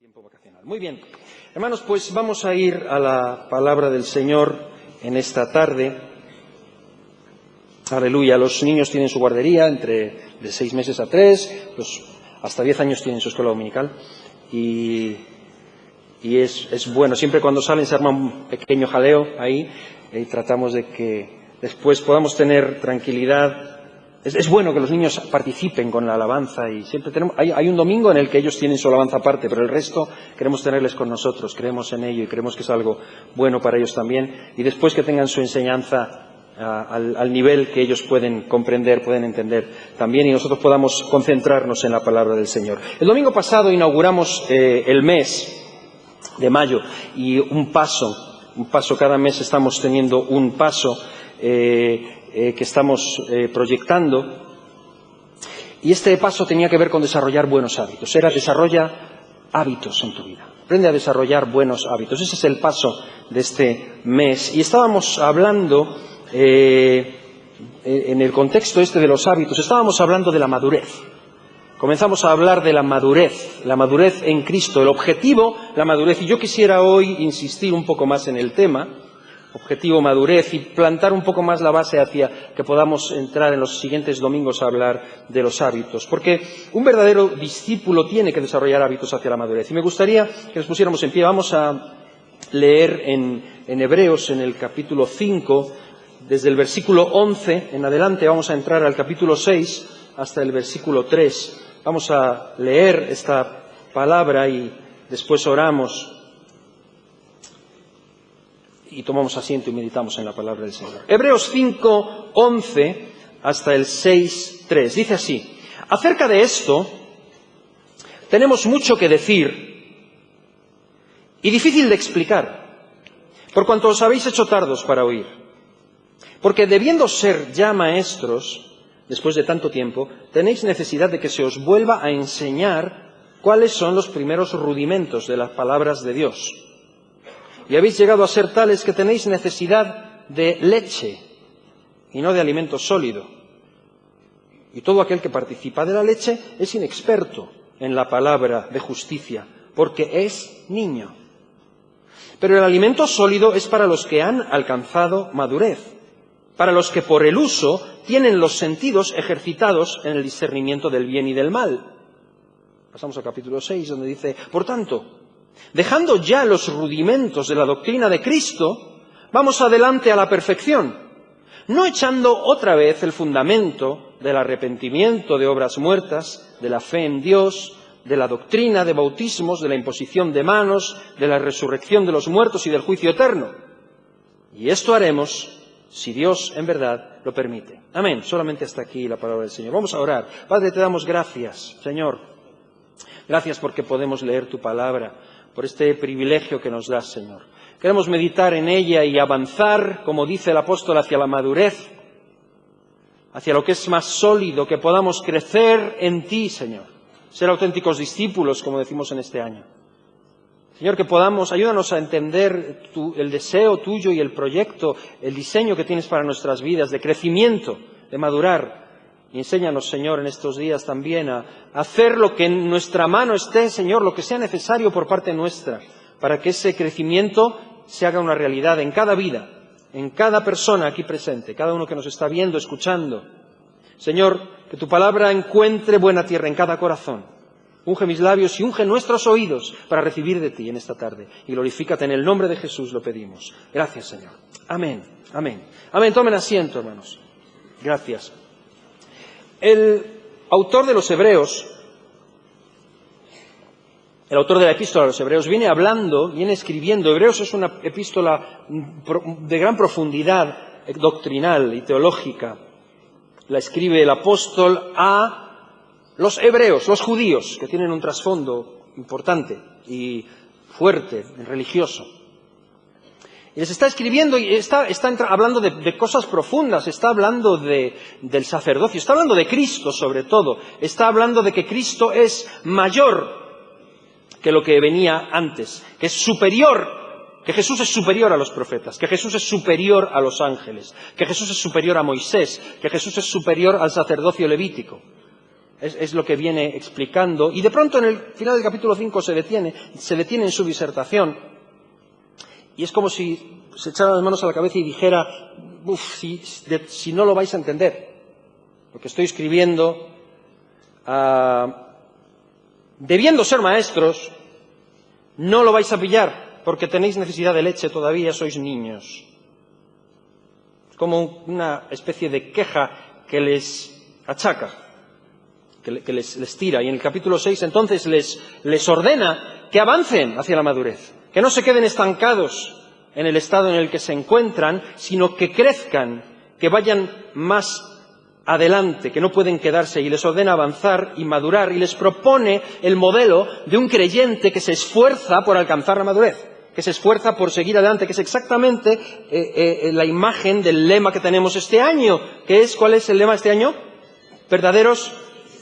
Tiempo vacacional. Muy bien. Hermanos, pues vamos a ir a la palabra del Señor en esta tarde. Aleluya. Los niños tienen su guardería de 6 meses a 3, hasta 10 años tienen su escuela dominical. Y es bueno. Siempre cuando salen se arma un pequeño jaleo ahí y tratamos de que después podamos tener tranquilidad. Es bueno que los niños participen con la alabanza y siempre hay un domingo en el que ellos tienen su alabanza aparte, pero el resto queremos tenerles con nosotros, creemos en ello y creemos que es algo bueno para ellos también. Y después que tengan su enseñanza al nivel que ellos pueden comprender, pueden entender también, y nosotros podamos concentrarnos en la palabra del Señor. El domingo pasado inauguramos el mes de mayo y un paso, cada mes estamos teniendo un paso que estamos proyectando, y este paso tenía que ver con desarrollar buenos hábitos. Desarrolla hábitos en tu vida, aprende a desarrollar buenos hábitos. Ese es el paso de este mes, y estábamos hablando en el contexto de los hábitos, estábamos hablando de la madurez. Comenzamos a hablar de la madurez en Cristo, el objetivo, la madurez, y yo quisiera hoy insistir un poco más en el tema objetivo, madurez, y plantar un poco más la base hacia que podamos entrar en los siguientes domingos a hablar de los hábitos. Porque un verdadero discípulo tiene que desarrollar hábitos hacia la madurez. Y me gustaría que nos pusiéramos en pie. Vamos a leer en Hebreos, en el capítulo 5, desde el versículo 11 en adelante. Vamos a entrar al capítulo 6 hasta el versículo 3. Vamos a leer esta palabra y después oramos y tomamos asiento y meditamos en la palabra del Señor. Hebreos 5, 11 hasta el 6, 3. Dice así: acerca de esto tenemos mucho que decir y difícil de explicar, por cuanto os habéis hecho tardos para oír. Porque debiendo ser ya maestros, después de tanto tiempo, tenéis necesidad de que se os vuelva a enseñar cuáles son los primeros rudimentos de las palabras de Dios. Y habéis llegado a ser tales que tenéis necesidad de leche y no de alimento sólido. Y todo aquel que participa de la leche es inexperto en la palabra de justicia, porque es niño. Pero el alimento sólido es para los que han alcanzado madurez, para los que por el uso tienen los sentidos ejercitados en el discernimiento del bien y del mal. Pasamos al capítulo 6, donde dice: por tanto, dejando ya los rudimentos de la doctrina de Cristo, vamos adelante a la perfección, no echando otra vez el fundamento del arrepentimiento de obras muertas, de la fe en Dios, de la doctrina de bautismos, de la imposición de manos, de la resurrección de los muertos y del juicio eterno. Y esto haremos si Dios en verdad lo permite. Amén. Solamente hasta aquí la palabra del Señor. Vamos a orar. Padre, te damos gracias, Señor. Gracias porque podemos leer tu palabra, por este privilegio que nos das, Señor. Queremos meditar en ella y avanzar, como dice el apóstol, hacia la madurez, hacia lo que es más sólido, que podamos crecer en ti, Señor. Ser auténticos discípulos, como decimos en este año. Señor, que ayúdanos a entender el deseo tuyo y el proyecto, el diseño que tienes para nuestras vidas, de crecimiento, de madurar. Y enséñanos, Señor, en estos días también a hacer lo que en nuestra mano esté, Señor, lo que sea necesario por parte nuestra, para que ese crecimiento se haga una realidad en cada vida, en cada persona aquí presente, cada uno que nos está viendo, escuchando. Señor, que tu palabra encuentre buena tierra en cada corazón. Unge mis labios y unge nuestros oídos para recibir de ti en esta tarde. Y glorifícate, en el nombre de Jesús lo pedimos. Gracias, Señor. Amén. Amén. Amén. Tomen asiento, hermanos. Gracias. El autor de los Hebreos, el autor de la epístola a los Hebreos, viene escribiendo. Hebreos es una epístola de gran profundidad doctrinal y teológica. La escribe el apóstol a los hebreos, los judíos, que tienen un trasfondo importante y fuerte, religioso. Y les está escribiendo y está hablando de cosas profundas, está hablando del sacerdocio, está hablando de Cristo sobre todo, está hablando de que Cristo es mayor que lo que venía antes, que es superior, que Jesús es superior a los profetas, que Jesús es superior a los ángeles, que Jesús es superior a Moisés, que Jesús es superior al sacerdocio levítico. es lo que viene explicando. Y de pronto en el final del capítulo 5 se detiene en su disertación. Y es como si se echara las manos a la cabeza y dijera, si no lo vais a entender, lo que estoy escribiendo, debiendo ser maestros, no lo vais a pillar, porque tenéis necesidad de leche todavía, sois niños. Es como una especie de queja que les achaca, que les tira. Y en el capítulo 6 entonces les ordena que avancen hacia la madurez, que no se queden estancados en el estado en el que se encuentran, sino que crezcan, que vayan más adelante, que no pueden quedarse, y les ordena avanzar y madurar, y les propone el modelo de un creyente que se esfuerza por alcanzar la madurez, que se esfuerza por seguir adelante, que es exactamente la imagen del lema que tenemos este año, que es, ¿cuál es el lema de este año? Verdaderos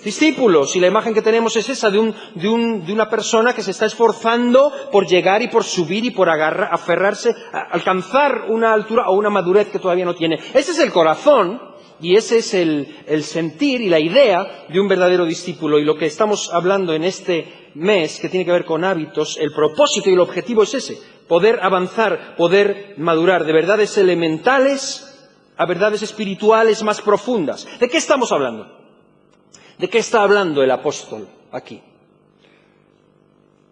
discípulos. Y la imagen que tenemos es esa de una persona que se está esforzando por llegar y por subir y por aferrarse, a alcanzar una altura o una madurez que todavía no tiene. Ese es el corazón y ese es el sentir y la idea de un verdadero discípulo. Y lo que estamos hablando en este mes, que tiene que ver con hábitos, el propósito y el objetivo es ese: poder avanzar, poder madurar de verdades elementales a verdades espirituales más profundas. ¿De qué estamos hablando? ¿De qué está hablando el apóstol aquí?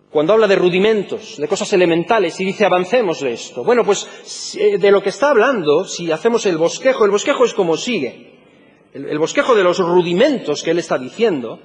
Cuando habla de rudimentos, de cosas elementales, y dice avancemos de esto. Bueno, pues de lo que está hablando, si hacemos el bosquejo es como sigue. El bosquejo de los rudimentos que él está diciendo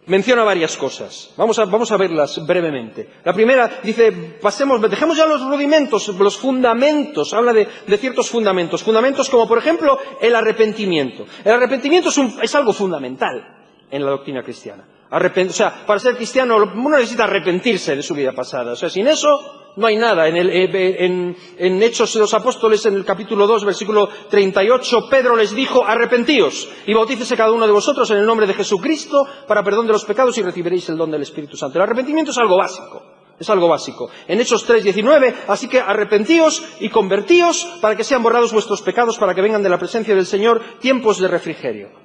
menciona varias cosas. Vamos a verlas brevemente. La primera dice, dejemos ya los rudimentos, los fundamentos. Habla de ciertos fundamentos. Fundamentos como, por ejemplo, el arrepentimiento. El arrepentimiento es algo fundamental en la doctrina cristiana. Para ser cristiano uno necesita arrepentirse de su vida pasada. Sin eso no hay nada. En Hechos de los Apóstoles, en el capítulo 2, versículo 38, Pedro les dijo, arrepentíos y bautícese cada uno de vosotros en el nombre de Jesucristo para perdón de los pecados y recibiréis el don del Espíritu Santo. El arrepentimiento es algo básico. Es algo básico. En Hechos 3:19, así que arrepentíos y convertíos para que sean borrados vuestros pecados, para que vengan de la presencia del Señor tiempos de refrigerio.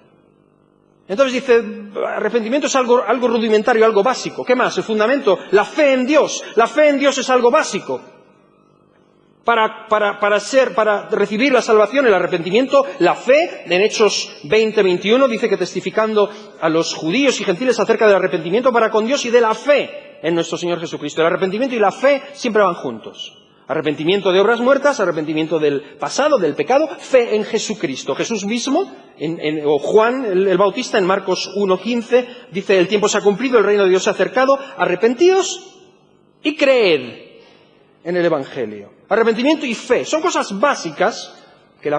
Entonces dice, arrepentimiento es algo rudimentario, algo básico. ¿Qué más? El fundamento, la fe en Dios. La fe en Dios es algo básico. Para recibir la salvación, el arrepentimiento, la fe, en Hechos 20:21 dice que testificando a los judíos y gentiles acerca del arrepentimiento para con Dios y de la fe en nuestro Señor Jesucristo. El arrepentimiento y la fe siempre van juntos. Arrepentimiento de obras muertas, arrepentimiento del pasado, del pecado, fe en Jesucristo. Jesús mismo, o Juan el Bautista en Marcos 1:15, dice, el tiempo se ha cumplido, el reino de Dios se ha acercado, arrepentíos y creed en el Evangelio. Arrepentimiento y fe, son cosas básicas que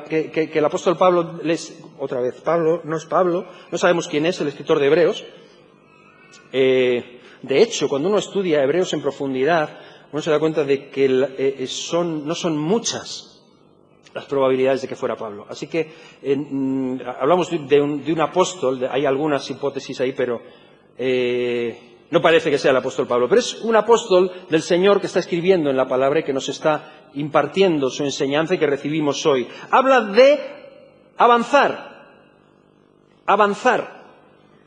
el apóstol Pablo otra vez, Pablo, no es Pablo, no sabemos quién es el escritor de Hebreos. De hecho, cuando uno estudia Hebreos en profundidad, uno se da cuenta de que no son muchas las probabilidades de que fuera Pablo. Así que hablamos de un apóstol, hay algunas hipótesis ahí, pero no parece que sea el apóstol Pablo. Pero es un apóstol del Señor que está escribiendo en la palabra y que nos está impartiendo su enseñanza y que recibimos hoy. Habla de avanzar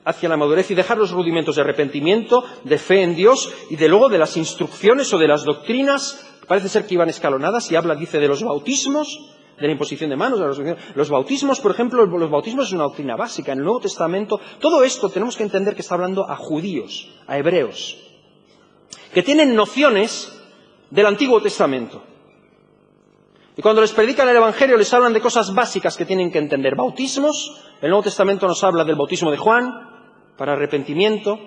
hacia la madurez y dejar los rudimentos de arrepentimiento, de fe en Dios y luego de las instrucciones o de las doctrinas, parece ser que iban escalonadas, y dice de los bautismos, de la imposición de manos, los bautismos, por ejemplo, los bautismos es una doctrina básica en el Nuevo Testamento. Todo esto tenemos que entender que está hablando a judíos, a hebreos, que tienen nociones del Antiguo Testamento. Y cuando les predican el Evangelio les hablan de cosas básicas que tienen que entender. Bautismos, el Nuevo Testamento nos habla del bautismo de Juan, para arrepentimiento,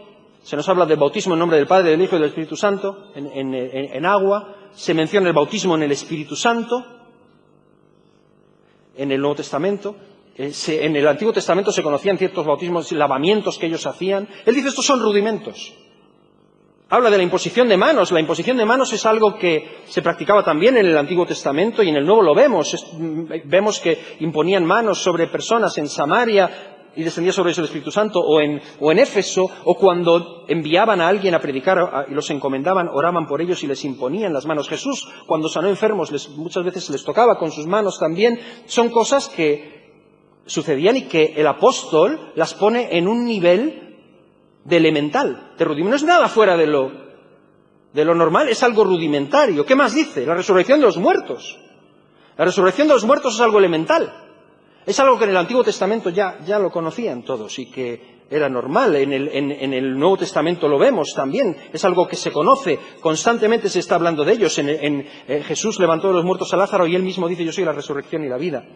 se nos habla del bautismo en nombre del Padre, del Hijo y del Espíritu Santo, en agua, se menciona el bautismo en el Espíritu Santo, en el Nuevo Testamento, en el Antiguo Testamento se conocían ciertos bautismos, lavamientos que ellos hacían. Él dice, estos son rudimentos. Habla de la imposición de manos. La imposición de manos es algo que se practicaba también en el Antiguo Testamento y en el Nuevo lo vemos. Vemos que imponían manos sobre personas en Samaria y descendía sobre ellos el Espíritu Santo, o en Éfeso, o cuando enviaban a alguien a predicar y los encomendaban, oraban por ellos y les imponían las manos. Jesús, cuando sanó enfermos, muchas veces les tocaba con sus manos también. Son cosas que sucedían y que el apóstol las pone en un nivel de elemental, de rudimentario. No es nada fuera de lo normal, es algo rudimentario. ¿Qué más dice? La resurrección de los muertos. La resurrección de los muertos es algo elemental. Es algo que en el Antiguo Testamento ya lo conocían todos y que era normal. En el Nuevo Testamento lo vemos también. Es algo que se conoce. Constantemente se está hablando de ellos. Jesús levantó de los muertos a Lázaro y él mismo dice: yo soy la resurrección y la vida.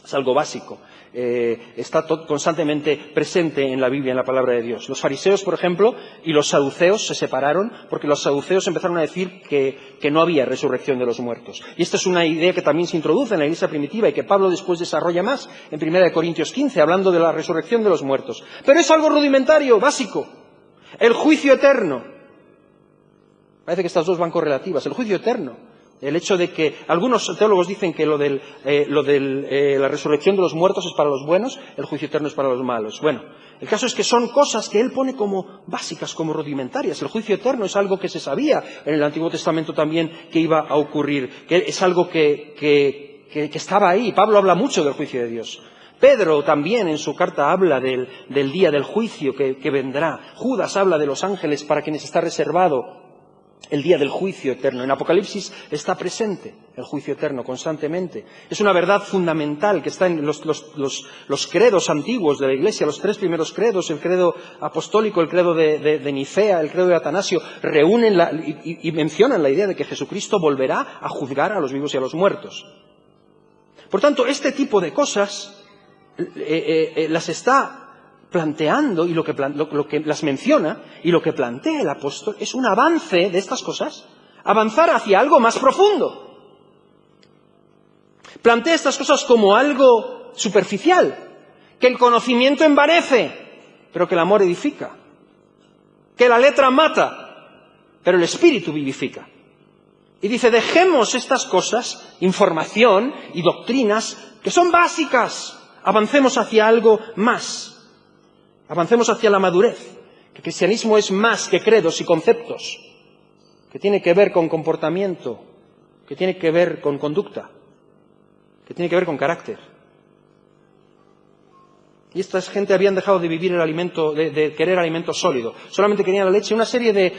Es algo básico. Está constantemente presente en la Biblia, en la palabra de Dios. Los fariseos, por ejemplo, y los saduceos se separaron porque los saduceos empezaron a decir que no había resurrección de los muertos. Y esta es una idea que también se introduce en la Iglesia primitiva y que Pablo después desarrolla más en 1 Corintios 15, hablando de la resurrección de los muertos. Pero es algo rudimentario, básico. El juicio eterno. Parece que estas dos van correlativas. El juicio eterno. El hecho de que algunos teólogos dicen que la resurrección de los muertos es para los buenos, el juicio eterno es para los malos. Bueno, el caso es que son cosas que él pone como básicas, como rudimentarias. El juicio eterno es algo que se sabía en el Antiguo Testamento también que iba a ocurrir, que es algo que estaba ahí. Pablo habla mucho del juicio de Dios. Pedro también en su carta habla del día del juicio que vendrá. Judas habla de los ángeles para quienes está reservado el día del juicio eterno. En Apocalipsis está presente el juicio eterno constantemente. Es una verdad fundamental que está en los credos antiguos de la Iglesia, los 3 primeros credos, el credo apostólico, el credo de Nicea, el credo de Atanasio, reúnen y mencionan la idea de que Jesucristo volverá a juzgar a los vivos y a los muertos. Por tanto, este tipo de cosas las está planteando y lo que las menciona y lo que plantea el apóstol es un avance de estas cosas, avanzar hacia algo más profundo. Plantea estas cosas como algo superficial, que el conocimiento envanece, pero que el amor edifica, que la letra mata, pero el espíritu vivifica. Y dice, dejemos estas cosas, información y doctrinas que son básicas, avancemos hacia algo más. Avancemos hacia la madurez, que el cristianismo es más que credos y conceptos, que tiene que ver con comportamiento, que tiene que ver con conducta, que tiene que ver con carácter. Y esta gente habían dejado de vivir el alimento, de querer alimento sólido, solamente querían la leche, una serie de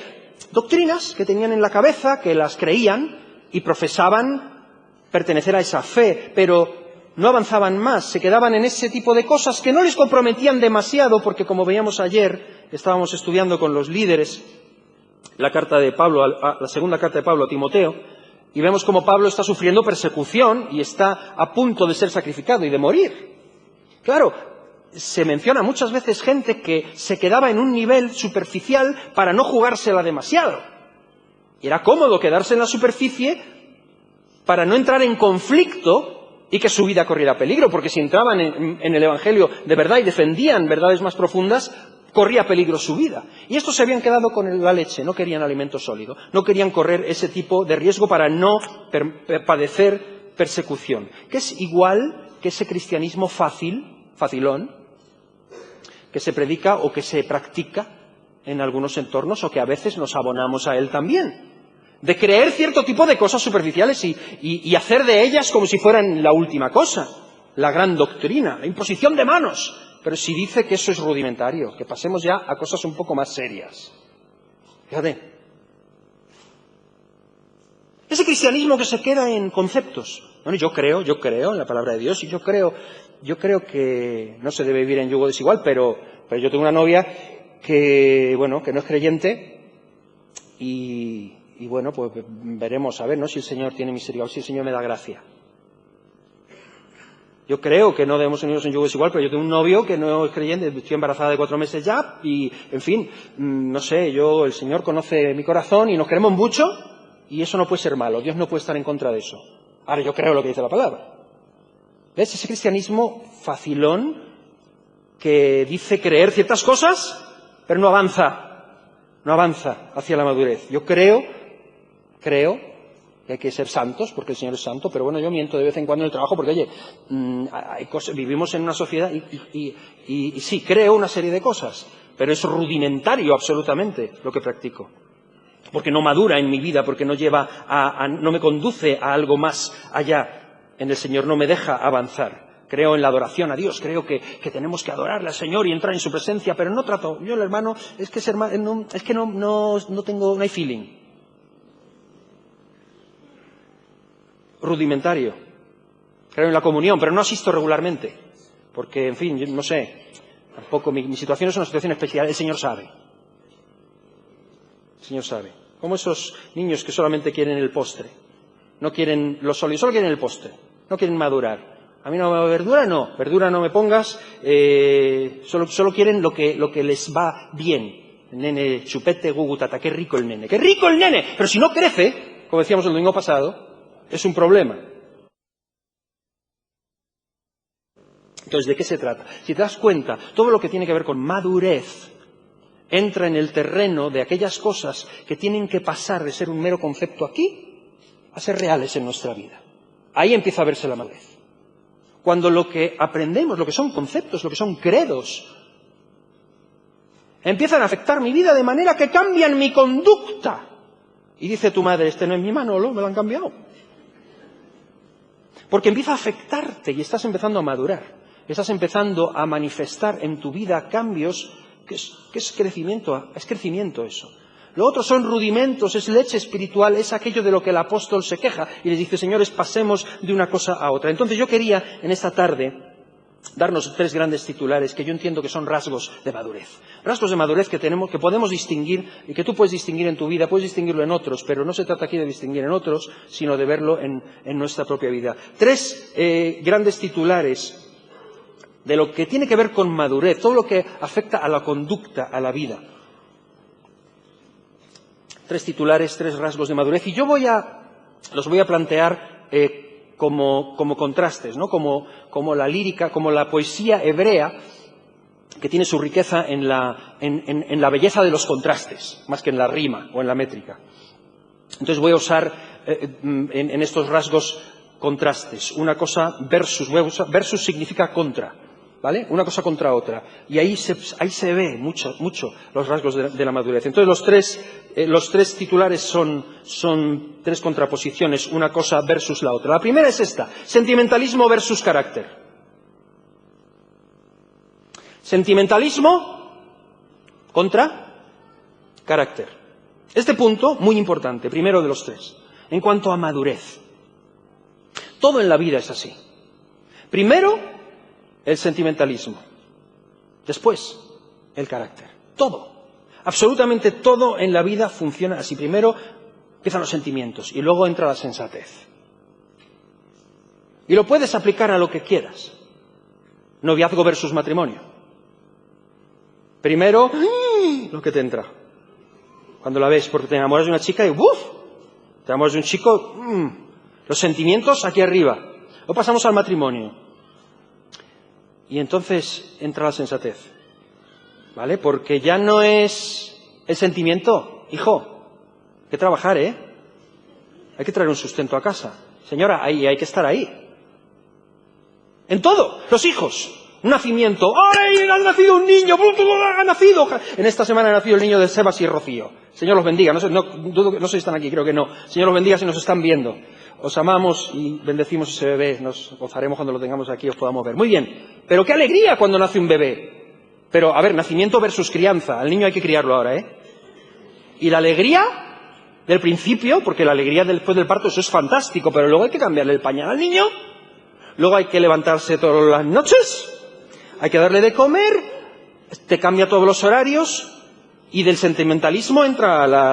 doctrinas que tenían en la cabeza, que las creían y profesaban pertenecer a esa fe, pero no avanzaban más, se quedaban en ese tipo de cosas que no les comprometían demasiado, porque como veíamos ayer, estábamos estudiando con los líderes la segunda carta de Pablo a Timoteo, y vemos cómo Pablo está sufriendo persecución y está a punto de ser sacrificado y de morir. Claro, se menciona muchas veces gente que se quedaba en un nivel superficial para no jugársela demasiado. Y era cómodo quedarse en la superficie para no entrar en conflicto y que su vida corriera peligro, porque si entraban en el Evangelio de verdad y defendían verdades más profundas, corría peligro su vida. Y estos se habían quedado con la leche, no querían alimento sólido, no querían correr ese tipo de riesgo para no padecer persecución, que es igual que ese cristianismo facilón, que se predica o que se practica en algunos entornos o que a veces nos abonamos a él también. De creer cierto tipo de cosas superficiales y hacer de ellas como si fueran la última cosa, la gran doctrina, la imposición de manos. Pero si dice que eso es rudimentario, que pasemos ya a cosas un poco más serias. Fíjate. Ese cristianismo que se queda en conceptos. Bueno, yo creo en la palabra de Dios y yo creo que no se debe vivir en yugo desigual, pero yo tengo una novia que no es creyente y bueno, pues veremos a ver, ¿no? Si el Señor tiene misericordia, si el Señor me da gracia. Yo creo que no debemos unirnos en yugo desigual, pero yo tengo un novio que no es creyente, estoy embarazada de 4 meses ya y, en fin, no sé, el Señor conoce mi corazón y nos queremos mucho y eso no puede ser malo, Dios no puede estar en contra de eso. Ahora yo creo lo que dice la palabra. ¿Ves? Ese cristianismo facilón que dice creer ciertas cosas, pero no avanza hacia la madurez. Yo creo que hay que ser santos, porque el Señor es santo, pero bueno, yo miento de vez en cuando en el trabajo, porque oye, vivimos en una sociedad y sí, creo una serie de cosas, pero es rudimentario absolutamente lo que practico. Porque no madura en mi vida, porque no no me conduce a algo más allá en el Señor, no me deja avanzar. Creo en la adoración a Dios, creo que tenemos que adorarle al Señor y entrar en su presencia, pero no trato. Yo, el hermano, no hay feeling. Rudimentario. Creo en la comunión, pero no asisto regularmente. Porque, en fin, yo no sé. Tampoco, mi situación es una situación especial, el Señor sabe. El Señor sabe. Como esos niños que solamente quieren el postre. No quieren lo sólido, solo quieren el postre. No quieren madurar. A mí no me verdura no me pongas, solo quieren lo que les va bien. Nene, chupete, gugutata, qué rico el nene, pero si no crece, como decíamos el domingo pasado, es un problema. Entonces, ¿de qué se trata? Si te das cuenta, todo lo que tiene que ver con madurez entra en el terreno de aquellas cosas que tienen que pasar de ser un mero concepto aquí a ser reales en nuestra vida. Ahí empieza a verse la madurez. Cuando lo que aprendemos, lo que son conceptos, lo que son credos, empiezan a afectar mi vida de manera que cambian mi conducta. Y dice tu madre, este no es mi Manolo, me lo han cambiado. Porque empieza a afectarte y estás empezando a madurar. Estás empezando a manifestar en tu vida cambios, que es crecimiento, es crecimiento eso. Lo otro son rudimentos, es leche espiritual, es aquello de lo que el apóstol se queja y les dice, señores, pasemos de una cosa a otra. Entonces yo quería, en esta tarde, darnos 3 grandes titulares que yo entiendo que son rasgos de madurez. Rasgos de madurez que podemos distinguir y que tú puedes distinguir en tu vida, puedes distinguirlo en otros, pero no se trata aquí de distinguir en otros, sino de verlo en nuestra propia vida. 3 grandes titulares de lo que tiene que ver con madurez, todo lo que afecta a la conducta, a la vida. 3 titulares, 3 rasgos de madurez, y yo los voy a plantear como contrastes, ¿no? Como la lírica, como la poesía hebrea, que tiene su riqueza en la belleza de los contrastes, más que en la rima o en la métrica. Entonces voy a usar en estos rasgos contrastes, una cosa versus significa contra, ¿vale? Una cosa contra otra. Y ahí se ve mucho los rasgos de la madurez. Entonces los tres titulares son 3 contraposiciones, una cosa versus la otra. La primera es esta, sentimentalismo versus carácter. Sentimentalismo contra carácter. Este punto, muy importante, primero de los 3, en cuanto a madurez. Todo en la vida es así. Primero, el sentimentalismo. Después, el carácter. Todo. Absolutamente todo en la vida funciona así. Primero empiezan los sentimientos y luego entra la sensatez. Y lo puedes aplicar a lo que quieras. Noviazgo versus matrimonio. Primero, lo que te entra. Cuando la ves, porque te enamoras de una chica y ¡buf! Te enamoras de un chico, los sentimientos aquí arriba. Luego pasamos al matrimonio. Y entonces entra la sensatez, ¿vale? Porque ya no es el sentimiento. Hijo, hay que trabajar, ¿eh? Hay que traer un sustento a casa. Señora, hay que estar ahí. En todo. Los hijos. Un nacimiento. ¡Ay, ha nacido un niño! ¡Ha nacido! En esta semana ha nacido el niño de Sebas y Rocío. Señor los bendiga. No sé si están aquí, creo que no. Señor los bendiga si nos están viendo. Os amamos y bendecimos ese bebé. Nos gozaremos cuando lo tengamos aquí y os podamos ver. Muy bien. Pero qué alegría cuando nace un bebé. Pero, a ver, nacimiento versus crianza. Al niño hay que criarlo ahora, ¿eh? Y la alegría del principio, porque la alegría después del parto, eso es fantástico, pero luego hay que cambiarle el pañal al niño. Luego hay que levantarse todas las noches. Hay que darle de comer. Te cambia todos los horarios. Y del sentimentalismo entra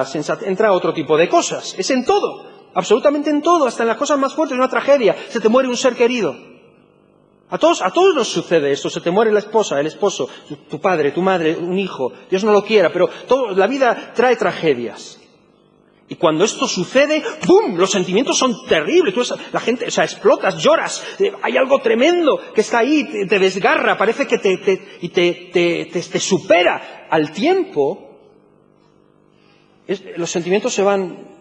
otro tipo de cosas. Es en todo. Absolutamente en todo, hasta en las cosas más fuertes, una tragedia, se te muere un ser querido. A todos nos sucede esto, se te muere la esposa, el esposo, tu padre, tu madre, un hijo, Dios no lo quiera, pero la vida trae tragedias. Y cuando esto sucede, ¡bum!, los sentimientos son terribles, la gente, explotas, lloras, hay algo tremendo que está ahí, te desgarra, parece que te supera. Al tiempo, los sentimientos se van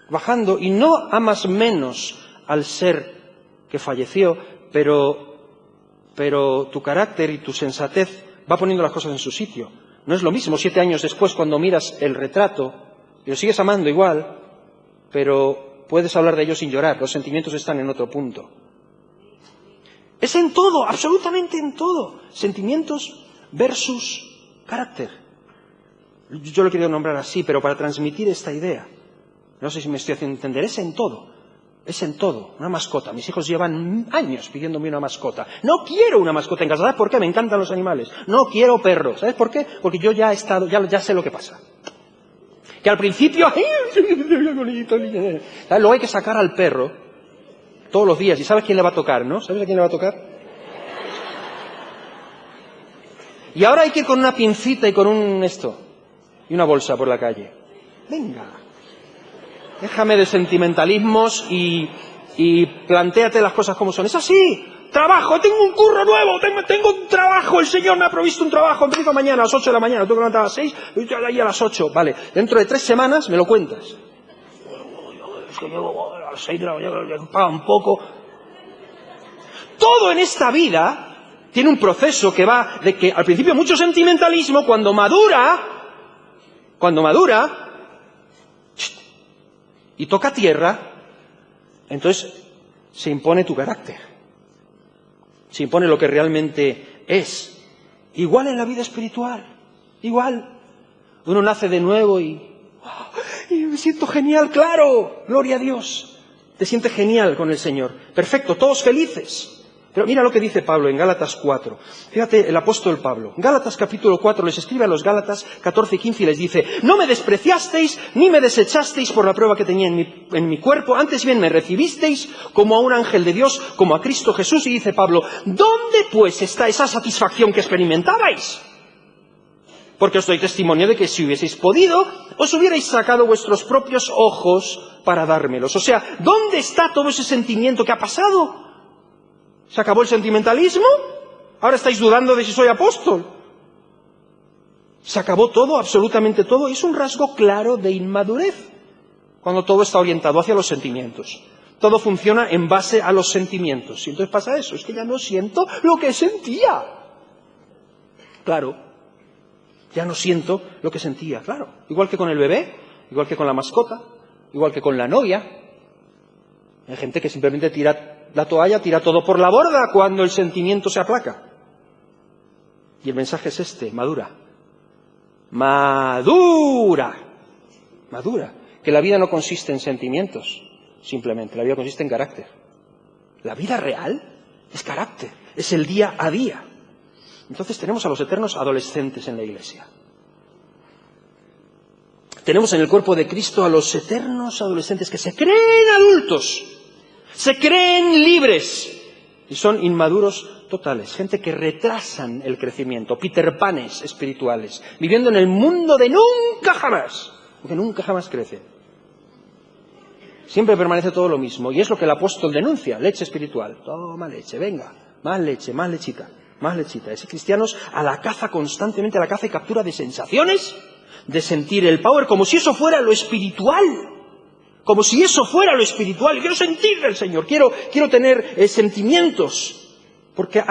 bajando y no amas menos al ser que falleció, pero tu carácter y tu sensatez va poniendo las cosas en su sitio. No es lo mismo 7 años después cuando miras el retrato y lo sigues amando igual, pero puedes hablar de ello sin llorar, los sentimientos están en otro punto. Es en todo, absolutamente en todo. Sentimientos versus carácter. Yo lo he querido nombrar así, pero para transmitir esta idea. No sé si me estoy haciendo entender. Es en todo. Es en todo. Una mascota. Mis hijos llevan años pidiéndome una mascota. No quiero una mascota en casa. ¿Sabes por qué? Me encantan los animales. No quiero perros. ¿Sabes por qué? Porque yo ya he estado, ya sé lo que pasa. Que al principio, luego hay que sacar al perro todos los días. ¿Y sabes quién le va a tocar, no? ¿Sabes a quién le va a tocar? Y ahora hay que ir con una pincita y con y una bolsa por la calle. Venga. Déjame de sentimentalismos y plantéate las cosas como son. Es así. Trabajo, tengo un curro nuevo, tengo un trabajo, el Señor me ha provisto un trabajo, empiezo mañana a las 8 de la mañana, tengo que levantar a las 6, y estoy ahí a las 8. Vale, dentro de 3 semanas me lo cuentas. Es que llego a las 6 de la mañana, paga un poco. Todo en esta vida tiene un proceso que va de que al principio mucho sentimentalismo, cuando madura, y toca tierra, entonces se impone tu carácter. Se impone lo que realmente es. Igual en la vida espiritual. Igual. Uno nace de nuevo y me siento genial, claro. Gloria a Dios. Te sientes genial con el Señor. Perfecto, todos felices. Pero mira lo que dice Pablo en Gálatas 4. Fíjate, el apóstol Pablo. En Gálatas capítulo 4 les escribe a los Gálatas 14 y 15 y les dice: no me despreciasteis ni me desechasteis por la prueba que tenía en mi cuerpo, antes bien me recibisteis como a un ángel de Dios, como a Cristo Jesús. Y dice Pablo: ¿dónde pues está esa satisfacción que experimentabais? Porque os doy testimonio de que si hubieseis podido, os hubierais sacado vuestros propios ojos para dármelos. O sea, ¿dónde está todo ese sentimiento que ha pasado? ¿Se acabó el sentimentalismo? ¿Ahora estáis dudando de si soy apóstol? Se acabó todo, absolutamente todo. Es un rasgo claro de inmadurez, cuando todo está orientado hacia los sentimientos. Todo funciona en base a los sentimientos. Y entonces pasa eso, es que ya no siento lo que sentía. Claro, ya no siento lo que sentía, claro. Igual que con el bebé, igual que con la mascota, igual que con la novia. Hay gente que simplemente tira la toalla, tira todo por la borda cuando el sentimiento se aplaca. Y el mensaje es este: madura. Madura. Madura. Que la vida no consiste en sentimientos, simplemente. La vida consiste en carácter. La vida real es carácter, es el día a día. Entonces tenemos a los eternos adolescentes en la Iglesia. Tenemos en el cuerpo de Cristo a los eternos adolescentes que se creen adultos, se creen libres y son inmaduros totales, gente que retrasan el crecimiento, Peter Panes espirituales, viviendo en el mundo de nunca jamás, porque nunca jamás crecen. Siempre permanece todo lo mismo, y es lo que el apóstol denuncia: leche espiritual. Toma leche, venga, más leche, más lechita, más lechita. Ese cristianos a la caza, constantemente a la caza y captura de sensaciones, de sentir el power, como si eso fuera lo espiritual. Como si eso fuera lo espiritual. Quiero sentir del Señor, quiero tener sentimientos, porque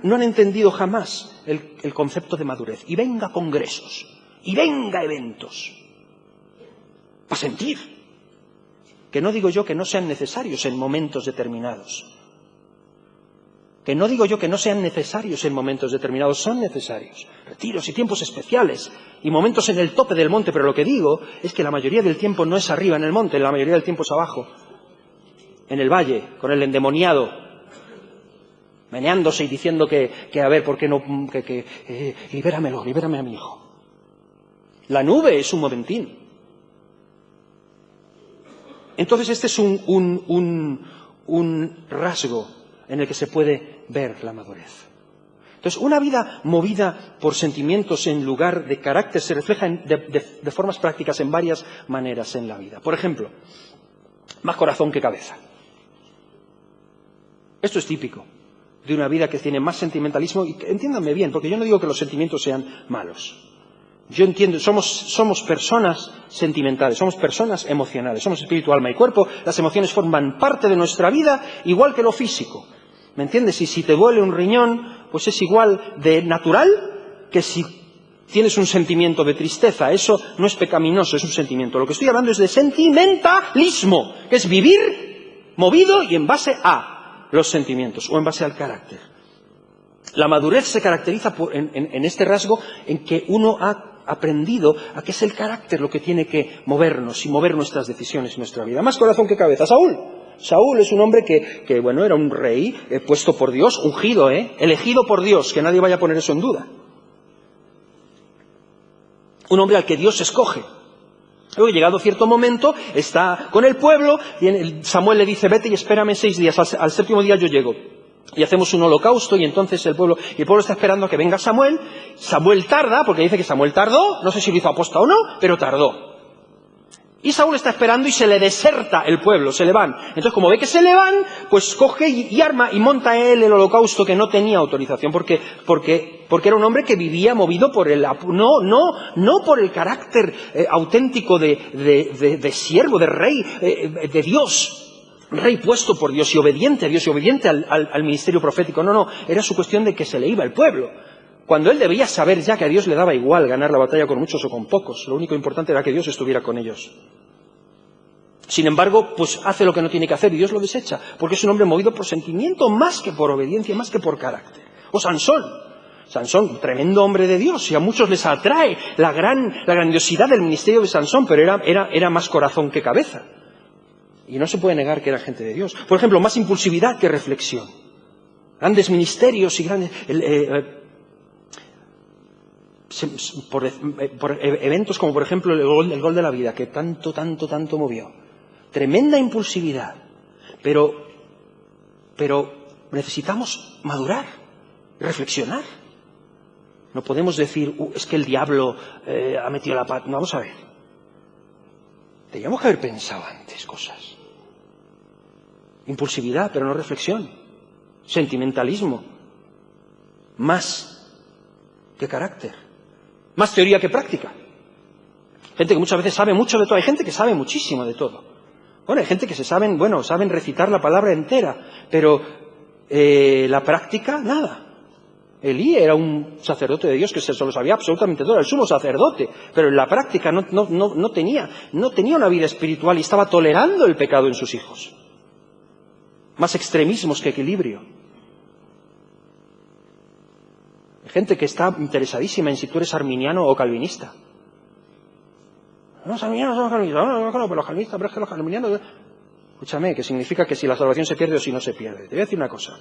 no han entendido jamás el concepto de madurez. Y venga congresos, y venga eventos, para sentir. Que no digo yo que no sean necesarios en momentos determinados. Que no digo yo que no sean necesarios en momentos determinados, son necesarios. Retiros y tiempos especiales y momentos en el tope del monte, pero lo que digo es que la mayoría del tiempo no es arriba en el monte, la mayoría del tiempo es abajo, en el valle, con el endemoniado, meneándose y diciendo que a ver, ¿por qué no? Libérame a mi hijo. La nube es un momentín. Entonces este es un rasgo en el que se puede ver la madurez. Entonces, una vida movida por sentimientos en lugar de carácter se refleja de formas prácticas en varias maneras en la vida. Por ejemplo, más corazón que cabeza. Esto es típico de una vida que tiene más sentimentalismo, y entiéndanme bien, porque yo no digo que los sentimientos sean malos. Yo entiendo, somos personas sentimentales, somos personas emocionales, somos espíritu, alma y cuerpo. Las emociones forman parte de nuestra vida, igual que lo físico. ¿Me entiendes? Y si te duele un riñón, pues es igual de natural que si tienes un sentimiento de tristeza. Eso no es pecaminoso, es un sentimiento. Lo que estoy hablando es de sentimentalismo, que es vivir movido y en base a. a los sentimientos o en base al carácter. La madurez se caracteriza en este rasgo en que uno ha aprendido a que es el carácter lo que tiene que movernos y mover nuestras decisiones en nuestra vida. Más corazón que cabeza. Saúl es un hombre que bueno, era un rey puesto por Dios, ungido, elegido por Dios, que nadie vaya a poner eso en duda. Un hombre al que Dios escoge. Luego, llegado cierto momento, está con el pueblo, y Samuel le dice, vete y espérame 6 días, al 7º día yo llego. Y hacemos un holocausto, y entonces el pueblo está esperando a que venga Samuel. Samuel tarda, porque dice que Samuel tardó, no sé si lo hizo aposta o no, pero tardó. Y Saúl está esperando y se le deserta el pueblo, se le van. Entonces, como ve que se le van, pues coge y arma y monta él el holocausto que no tenía autorización, porque era un hombre que vivía movido por no por el carácter auténtico de siervo, de rey, de Dios. Rey puesto por Dios y obediente a Dios y obediente al ministerio profético. No, era su cuestión de que se le iba el pueblo. Cuando él debía saber ya que a Dios le daba igual ganar la batalla con muchos o con pocos. Lo único importante era que Dios estuviera con ellos. Sin embargo, pues hace lo que no tiene que hacer y Dios lo desecha, porque es un hombre movido por sentimiento más que por obediencia, más que por carácter. O Sansón, tremendo hombre de Dios, y a muchos les atrae la grandiosidad del ministerio de Sansón, pero era más corazón que cabeza. Y no se puede negar que era gente de Dios. Por ejemplo, más impulsividad que reflexión. Grandes ministerios y grandes... por eventos como, por ejemplo, el gol de la vida, que tanto movió. Tremenda impulsividad. Pero necesitamos madurar, reflexionar. No podemos decir, es que el diablo ha metido la pata. No, vamos a ver. Teníamos que haber pensado antes cosas. Impulsividad, pero no reflexión. Sentimentalismo. Más que carácter. Más teoría que práctica. Gente que muchas veces sabe mucho de todo. Hay gente que sabe muchísimo de todo. Bueno, hay gente que saben recitar la palabra entera, pero la práctica, nada. Elí era un sacerdote de Dios que se lo sabía absolutamente todo, era el sumo sacerdote, pero en la práctica no tenía una vida espiritual y estaba tolerando el pecado en sus hijos. Más extremismos que equilibrio. Hay gente que está interesadísima en si tú eres arminiano o calvinista. No, los arminianos son calvinistas, no, pero los calvinistas, pero es que los calvinianos... Escúchame, que significa que si la salvación se pierde o si no se pierde. Te voy a decir una cosa.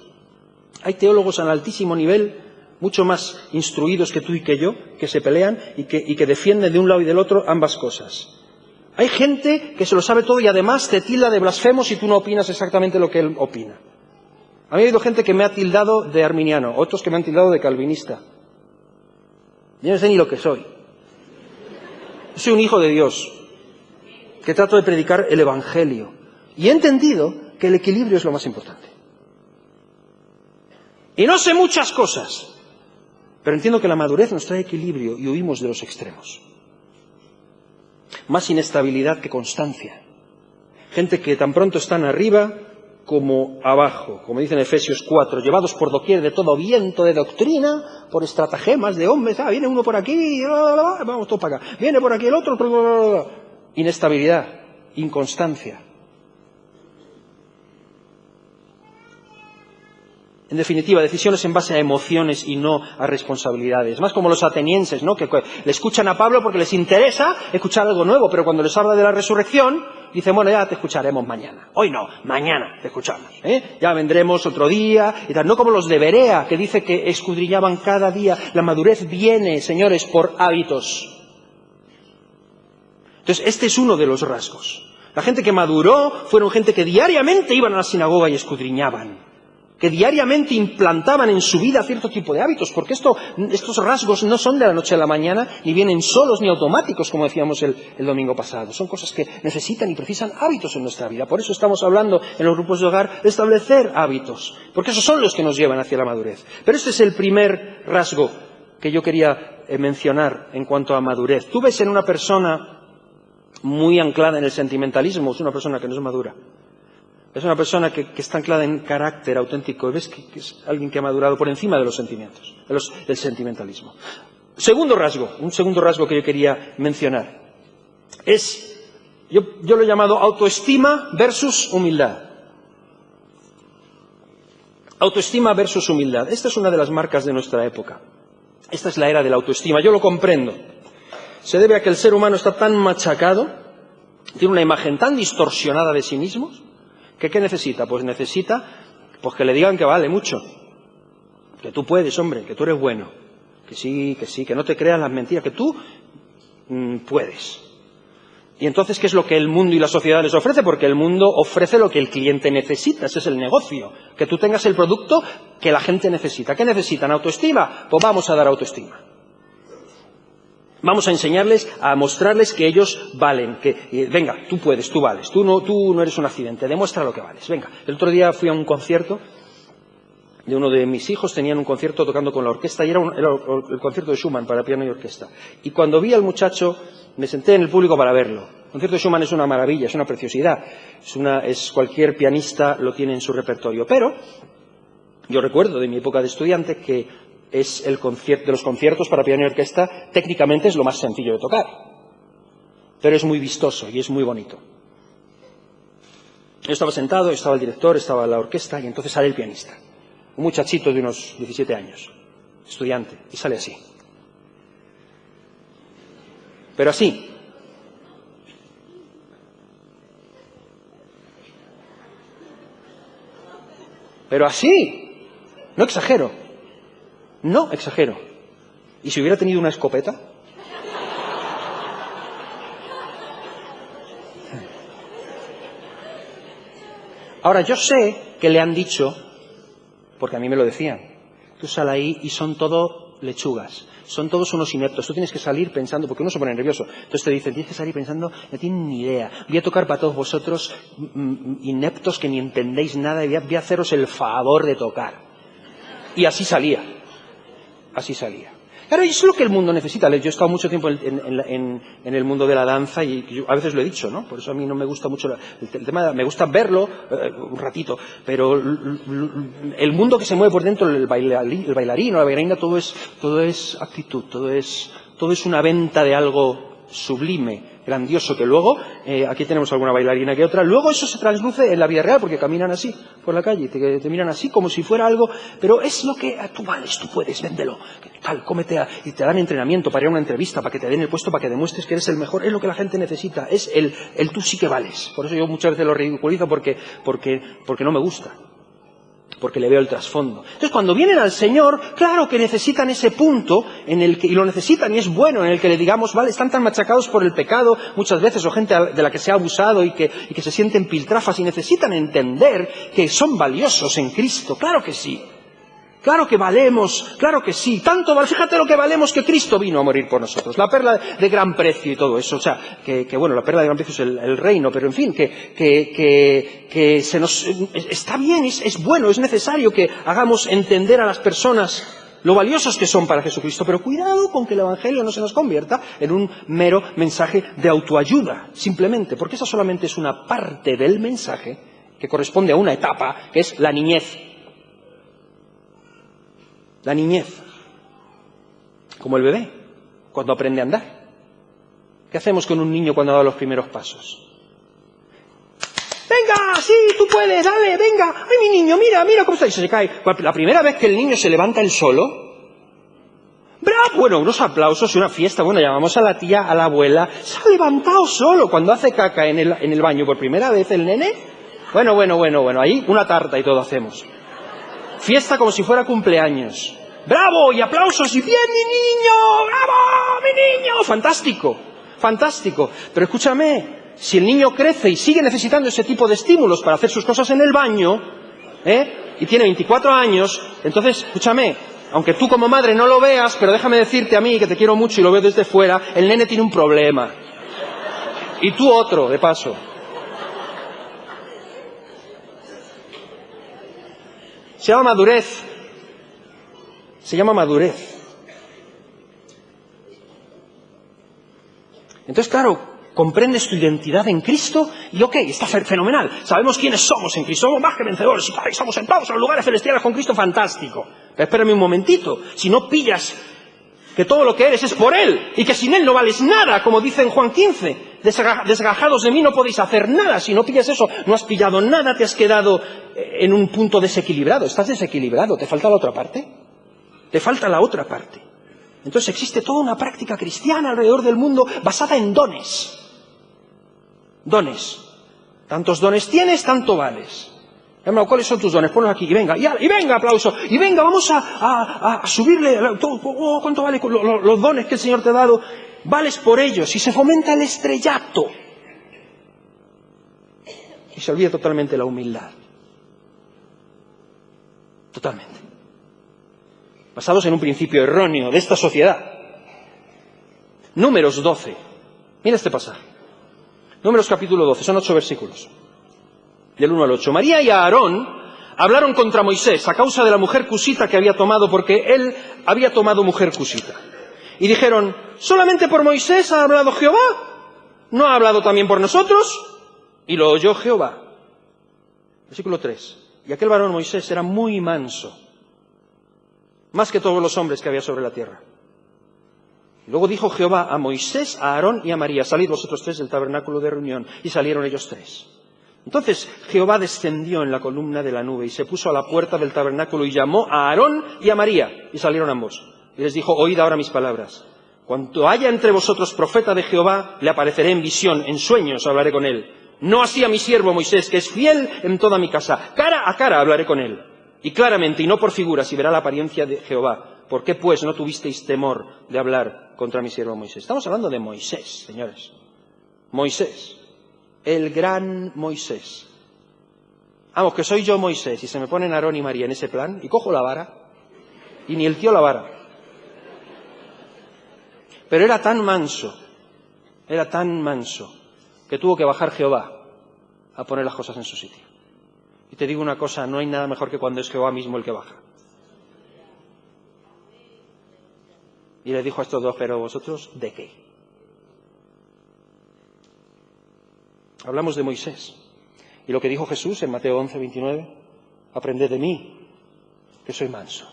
Hay teólogos al altísimo nivel, mucho más instruidos que tú y que yo, que se pelean y que defienden de un lado y del otro ambas cosas. Hay gente que se lo sabe todo y además te tilda de blasfemo si tú no opinas exactamente lo que él opina. A mí ha habido gente que me ha tildado de arminiano, otros que me han tildado de calvinista. Yo no sé ni lo que soy. Yo soy un hijo de Dios, que trato de predicar el Evangelio. Y he entendido que el equilibrio es lo más importante. Y no sé muchas cosas, pero entiendo que la madurez nos trae equilibrio y huimos de los extremos. Más inestabilidad que constancia. Gente que tan pronto están arriba como abajo, como dice en Efesios 4, llevados por doquier de todo viento de doctrina, por estratagemas de hombres, viene uno por aquí, vamos todos para acá, viene por aquí el otro, inestabilidad, inconstancia. En definitiva, decisiones en base a emociones y no a responsabilidades. Más como los atenienses, ¿no? Que le escuchan a Pablo porque les interesa escuchar algo nuevo, pero cuando les habla de la resurrección, dicen, bueno, ya te escucharemos mañana. Hoy no, mañana te escuchamos. Ya vendremos otro día y tal. No como los de Berea, que dice que escudriñaban cada día. La madurez viene, señores, por hábitos. Entonces, este es uno de los rasgos. La gente que maduró fueron gente que diariamente iban a la sinagoga y escudriñaban. Que diariamente implantaban en su vida cierto tipo de hábitos, porque estos rasgos no son de la noche a la mañana, ni vienen solos ni automáticos, como decíamos el domingo pasado. Son cosas que necesitan y precisan hábitos en nuestra vida. Por eso estamos hablando en los grupos de hogar de establecer hábitos, porque esos son los que nos llevan hacia la madurez. Pero este es el primer rasgo que yo quería mencionar en cuanto a madurez. Tú ves en una persona muy anclada en el sentimentalismo, es una persona que no es madura. Es una persona que está anclada en carácter auténtico. ¿Ves que es alguien que ha madurado por encima de los sentimientos, del sentimentalismo? Un segundo rasgo que yo quería mencionar es, yo lo he llamado autoestima versus humildad. Autoestima versus humildad. Esta es una de las marcas de nuestra época. Esta es la era de la autoestima. Yo lo comprendo. Se debe a que el ser humano está tan machacado, tiene una imagen tan distorsionada de sí mismo, que ¿qué necesita? Pues necesita que le digan que vale mucho. Que tú puedes, hombre, que tú eres bueno. Que sí, que no te creas las mentiras, que tú puedes. Y entonces, ¿qué es lo que el mundo y la sociedad les ofrece? Porque el mundo ofrece lo que el cliente necesita, ese es el negocio. Que tú tengas el producto que la gente necesita. ¿Qué necesitan? ¿Autoestima? Pues vamos a dar autoestima. Vamos a enseñarles, a mostrarles que ellos valen, que venga, tú puedes, tú vales, tú no eres un accidente, demuestra lo que vales. Venga, el otro día fui a un concierto de uno de mis hijos, tenían un concierto tocando con la orquesta y era el concierto de Schumann para piano y orquesta. Y cuando vi al muchacho, me senté en el público para verlo. El concierto de Schumann es una maravilla, es una preciosidad, cualquier pianista lo tiene en su repertorio. Pero yo recuerdo de mi época de estudiante que es de los conciertos para piano y orquesta, técnicamente es lo más sencillo de tocar, pero es muy vistoso y es muy bonito. Yo estaba sentado, estaba el director, estaba la orquesta y entonces sale el pianista. Un muchachito de unos 17 años, estudiante, y sale así. Pero así. Pero así. No exagero. No exagero. ¿Y si hubiera tenido una escopeta? Ahora, yo sé que le han dicho, porque a mí me lo decían, tú sal ahí y son todo lechugas, son todos unos ineptos, tú tienes que salir pensando, porque uno se pone nervioso, entonces te dicen, tienes que salir pensando, no tienen ni idea, voy a tocar para todos vosotros ineptos que ni entendéis nada y voy a haceros el favor de tocar. Y así salía, así salía. Claro, y eso es lo que el mundo necesita. Yo he estado mucho tiempo en el mundo de la danza y yo a veces lo he dicho, ¿no? Por eso a mí no me gusta mucho el tema, me gusta verlo un ratito, pero el mundo que se mueve por dentro, el bailarín o la bailarina, todo es actitud, todo es una venta de algo sublime, grandioso, que luego, aquí tenemos alguna bailarina que otra, luego eso se trasluce en la vida real, porque caminan así por la calle, te miran así como si fuera algo, pero es lo que tú vales, tú puedes, véndelo, tal, cómete, y te dan entrenamiento para ir a una entrevista, para que te den el puesto, para que demuestres que eres el mejor, es lo que la gente necesita, es el tú sí que vales. Por eso yo muchas veces lo ridiculizo porque no me gusta. Porque le veo el trasfondo. Entonces, cuando vienen al Señor, claro que necesitan ese punto en el que, y lo necesitan y es bueno, en el que le digamos, vale, están tan machacados por el pecado muchas veces, o gente de la que se ha abusado y que se sienten piltrafas y necesitan entender que son valiosos en Cristo. Claro que sí. Claro que valemos, claro que sí. Tanto vale, fíjate lo que valemos que Cristo vino a morir por nosotros. La perla de gran precio y todo eso. O sea, que bueno, la perla de gran precio es el reino, pero en fin, que se nos, está bien, es bueno, es necesario que hagamos entender a las personas lo valiosos que son para Jesucristo. Pero cuidado con que el Evangelio no se nos convierta en un mero mensaje de autoayuda, simplemente, porque esa solamente es una parte del mensaje que corresponde a una etapa, que es la niñez. La niñez, como el bebé, cuando aprende a andar. ¿Qué hacemos con un niño cuando da los primeros pasos? ¡Venga! ¡Sí, tú puedes! ¡Dale! ¡Venga! ¡Ay, mi niño! ¡Mira cómo está! Y se cae. La primera vez que el niño se levanta él solo, ¡bravo! Bueno, unos aplausos y una fiesta. Bueno, llamamos a la tía, a la abuela. Se ha levantado solo. Cuando hace caca en el baño por primera vez el nene. Bueno. Ahí una tarta y todo hacemos. Fiesta como si fuera cumpleaños. ¡Bravo! Y aplausos. ¡Y bien, mi niño! ¡Bravo, mi niño! ¡Fantástico! ¡Fantástico! Pero escúchame, si el niño crece y sigue necesitando ese tipo de estímulos para hacer sus cosas en el baño, y tiene 24 años, entonces, escúchame, aunque tú como madre no lo veas, pero déjame decirte a mí, que te quiero mucho y lo veo desde fuera, el nene tiene un problema. Y tú otro, de paso. Se llama madurez. Se llama madurez. Entonces, claro, comprendes tu identidad en Cristo y ok, está fenomenal. Sabemos quiénes somos en Cristo. Somos más que vencedores y estamos sentados en los lugares celestiales con Cristo, fantástico. Pero espérame un momentito. Si no pillas que todo lo que eres es por Él y que sin Él no vales nada, como dice en Juan 15. desgajados de mí no podéis hacer nada. Si no pillas eso, no has pillado nada, te has quedado en un punto desequilibrado. Estás desequilibrado, ¿te falta la otra parte? Te falta la otra parte. Entonces existe toda una práctica cristiana alrededor del mundo basada en dones. Dones. Tantos dones tienes, tanto vales. Hermano, ¿cuáles son tus dones? Ponlos aquí, y venga, aplauso, y venga, vamos a subirle, ¿cuánto vale los dones que el Señor te ha dado? Vales por ellos, y se fomenta el estrellato. Y se olvida totalmente la humildad. Totalmente. Basados en un principio erróneo de esta sociedad. Números 12. Mira este pasaje. Números capítulo 12, son 8 versículos. Del 1 al 8. María y Aarón hablaron contra Moisés a causa de la mujer cusita que había tomado, porque él había tomado mujer cusita. Y dijeron, ¿solamente por Moisés ha hablado Jehová? ¿No ha hablado también por nosotros? Y lo oyó Jehová. Versículo 3. Y aquel varón Moisés era muy manso, más que todos los hombres que había sobre la tierra. Y luego dijo Jehová a Moisés, a Aarón y a María, salid vosotros tres del tabernáculo de reunión. Y salieron ellos tres. Entonces Jehová descendió en la columna de la nube y se puso a la puerta del tabernáculo y llamó a Aarón y a María, y salieron ambos. Y les dijo, oíd ahora mis palabras. Cuando haya entre vosotros profeta de Jehová, le apareceré en visión, en sueños hablaré con él. No así a mi siervo Moisés, que es fiel en toda mi casa. Cara a cara hablaré con él. Y claramente, y no por figuras, y verá la apariencia de Jehová. ¿Por qué pues no tuvisteis temor de hablar contra mi siervo Moisés? Estamos hablando de Moisés, señores. Moisés. El gran Moisés. Vamos, que soy yo Moisés, y se me ponen Aarón y María en ese plan, y cojo la vara, y ni el tío la vara. Pero era tan manso, que tuvo que bajar Jehová a poner las cosas en su sitio. Y te digo una cosa, no hay nada mejor que cuando es Jehová mismo el que baja. Y le dijo a estos dos, pero vosotros, ¿de qué? Hablamos de Moisés. Y lo que dijo Jesús en Mateo 11, 29, aprended de mí, que soy manso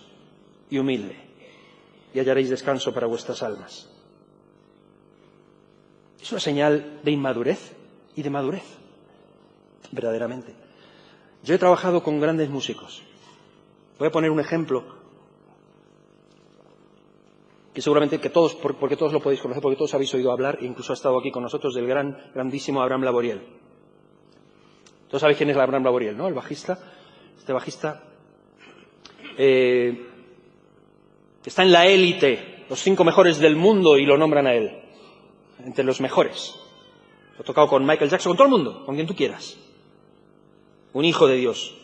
y humilde, y hallaréis descanso para vuestras almas. Es una señal de inmadurez y de madurez, verdaderamente. Yo he trabajado con grandes músicos. Voy a poner un ejemplo que seguramente porque todos lo podéis conocer, porque todos habéis oído hablar, e incluso ha estado aquí con nosotros, del grandísimo Abraham Laboriel. Todos sabéis quién es Abraham Laboriel, ¿no? El bajista. Este bajista está en la élite, los 5 mejores del mundo, y lo nombran a él, entre los mejores. Lo he tocado con Michael Jackson, con todo el mundo, con quien tú quieras. Un hijo de Dios.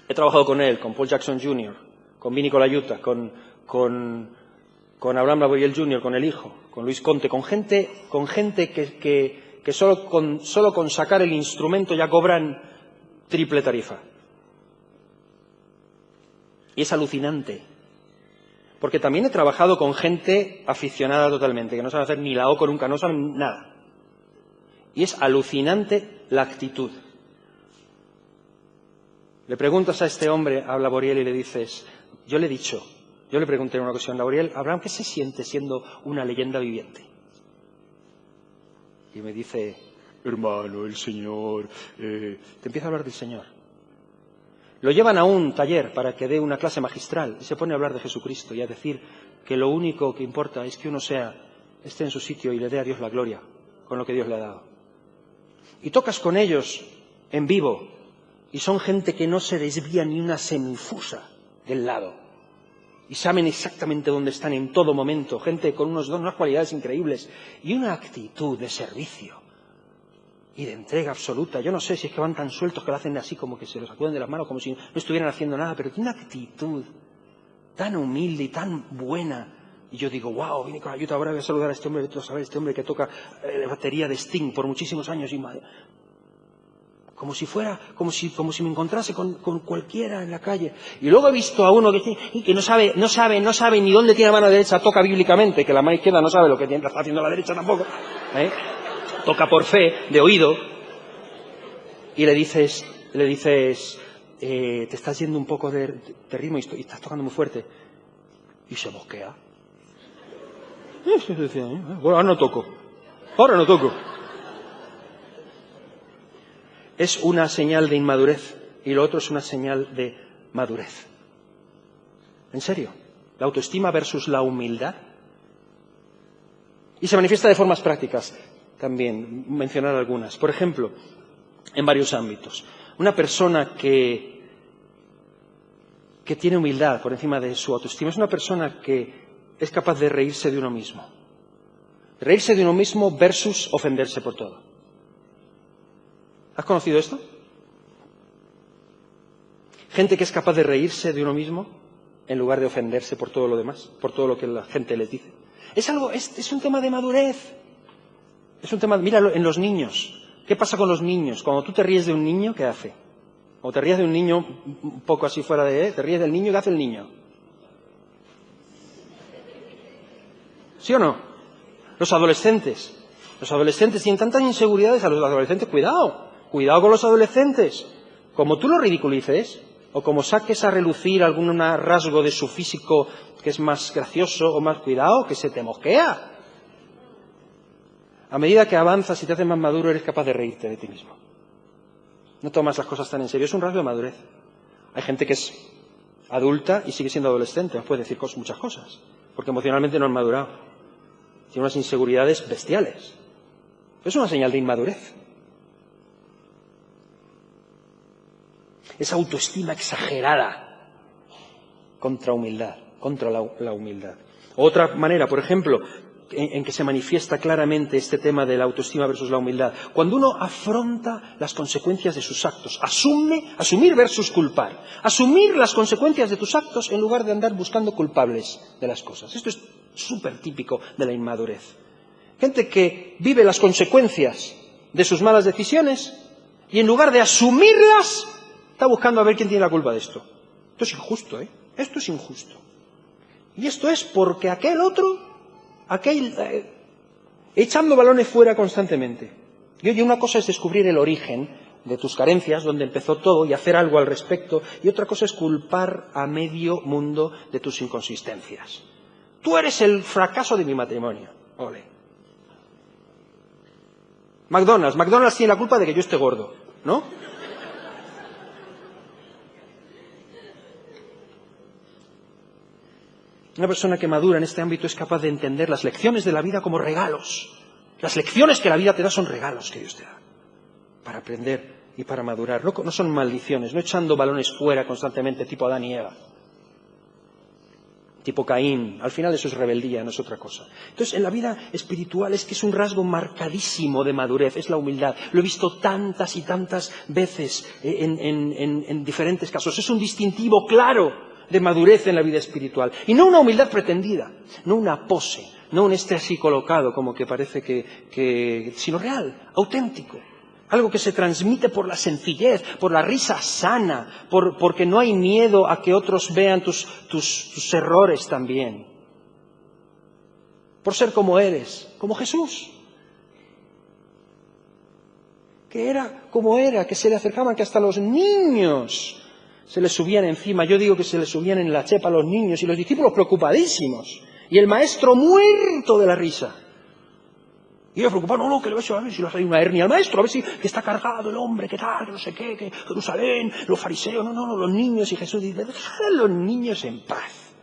He trabajado con él, con Paul Jackson Jr., con Vinnie Colaiuta, con Abraham Laboriel Jr., con el hijo, con Luis Conte, con gente que solo con sacar el instrumento ya cobran triple tarifa. Y es alucinante. Porque también he trabajado con gente aficionada totalmente, que no sabe hacer ni la O con un K, no saben nada. Y es alucinante la actitud. Le preguntas a este hombre, a Laboriel, y le dices, yo le pregunté en una ocasión, Laboriel, Abraham, ¿qué se siente siendo una leyenda viviente? Y me dice, hermano, el Señor, te empieza a hablar del Señor. Lo llevan a un taller para que dé una clase magistral y se pone a hablar de Jesucristo y a decir que lo único que importa es que uno esté en su sitio y le dé a Dios la gloria con lo que Dios le ha dado. Y tocas con ellos en vivo y son gente que no se desvía ni una semifusa del lado. Y saben exactamente dónde están en todo momento. Gente con unas cualidades increíbles y una actitud de servicio y de entrega absoluta. Yo no sé si es que van tan sueltos que lo hacen así, como que se los sacuden de las manos, como si no estuvieran haciendo nada, pero tiene una actitud tan humilde y tan buena. Y yo digo, wow, vine con ayuda, ahora voy a saludar a este hombre, vete a saber, este hombre que toca la batería de Sting por muchísimos años. Y como si me encontrase con cualquiera en la calle. Y luego he visto a uno que no sabe ni dónde tiene la mano derecha, toca bíblicamente, que la mano izquierda no sabe lo que está haciendo la derecha tampoco. Toca por fe, de oído, y le dices, te estás yendo un poco de ritmo y estás tocando muy fuerte. Y se bosquea. Bueno, ahora no toco. Ahora no toco. Es una señal de inmadurez y lo otro es una señal de madurez. ¿En serio? La autoestima versus la humildad. Y se manifiesta de formas prácticas también, mencionar algunas. Por ejemplo, en varios ámbitos. Una persona que tiene humildad por encima de su autoestima es una persona que es capaz de reírse de uno mismo. Reírse de uno mismo versus ofenderse por todo. ¿Has conocido esto? Gente que es capaz de reírse de uno mismo en lugar de ofenderse por todo lo demás, por todo lo que la gente les dice. Es un tema de madurez. Es un tema, míralo en los niños. ¿Qué pasa con los niños? Cuando tú te ríes de un niño, ¿qué hace? O te ríes de un niño un poco así fuera de... te ríes del niño, ¿qué hace el niño? ¿Sí o no? Los adolescentes tienen tantas inseguridades a los adolescentes. Cuidado con los adolescentes. Como tú lo ridiculices, o como saques a relucir algún rasgo de su físico que es más gracioso o más cuidado, que se te mosquea. A medida que avanzas y te haces más maduro, eres capaz de reírte de ti mismo. No tomas las cosas tan en serio. Es un rasgo de madurez. Hay gente que es adulta y sigue siendo adolescente. Nos puede decir muchas cosas, porque emocionalmente no han madurado. Tiene unas inseguridades bestiales. Es una señal de inmadurez. Esa autoestima exagerada contra humildad, contra la humildad. Otra manera, por ejemplo, en que se manifiesta claramente este tema de la autoestima versus la humildad, cuando uno afronta las consecuencias de sus actos, asumir versus culpar, asumir las consecuencias de tus actos en lugar de andar buscando culpables de las cosas. Esto es súper típico de la inmadurez. Gente que vive las consecuencias de sus malas decisiones y en lugar de asumirlas, está buscando a ver quién tiene la culpa de esto. Esto es injusto, ¿eh? Esto es injusto. Y esto es porque aquel otro, echando balones fuera constantemente. Y oye, una cosa es descubrir el origen de tus carencias, donde empezó todo, y hacer algo al respecto, y otra cosa es culpar a medio mundo de tus inconsistencias. Tú eres el fracaso de mi matrimonio. Ole. McDonald's tiene la culpa de que yo esté gordo, ¿no? Una persona que madura en este ámbito es capaz de entender las lecciones de la vida como regalos. Las lecciones que la vida te da son regalos que Dios te da para aprender y para madurar. No son maldiciones, no echando balones fuera constantemente tipo Adán y Eva, tipo Caín. Al final eso es rebeldía, no es otra cosa. Entonces, en la vida espiritual es que es un rasgo marcadísimo de madurez, es la humildad. Lo he visto tantas y tantas veces en diferentes casos. Es un distintivo claro de madurez en la vida espiritual. Y no una humildad pretendida, no una pose, no un así colocado como que parece sino real, auténtico. Algo que se transmite por la sencillez, por la risa sana, porque no hay miedo a que otros vean tus errores también. Por ser como eres, como Jesús. Que era como era, que se le acercaban, que hasta los niños se les subían encima. Yo digo que se les subían en la chepa a los niños y los discípulos preocupadísimos. Y el maestro muerto de la risa. Y ellos preocupados, no, que le voy a ver si le va a salir una hernia al maestro, a ver si que está cargado el hombre, que tal, que no sé qué, que Jerusalén, los fariseos, no, los niños. Y Jesús dice, dejar a los niños en paz.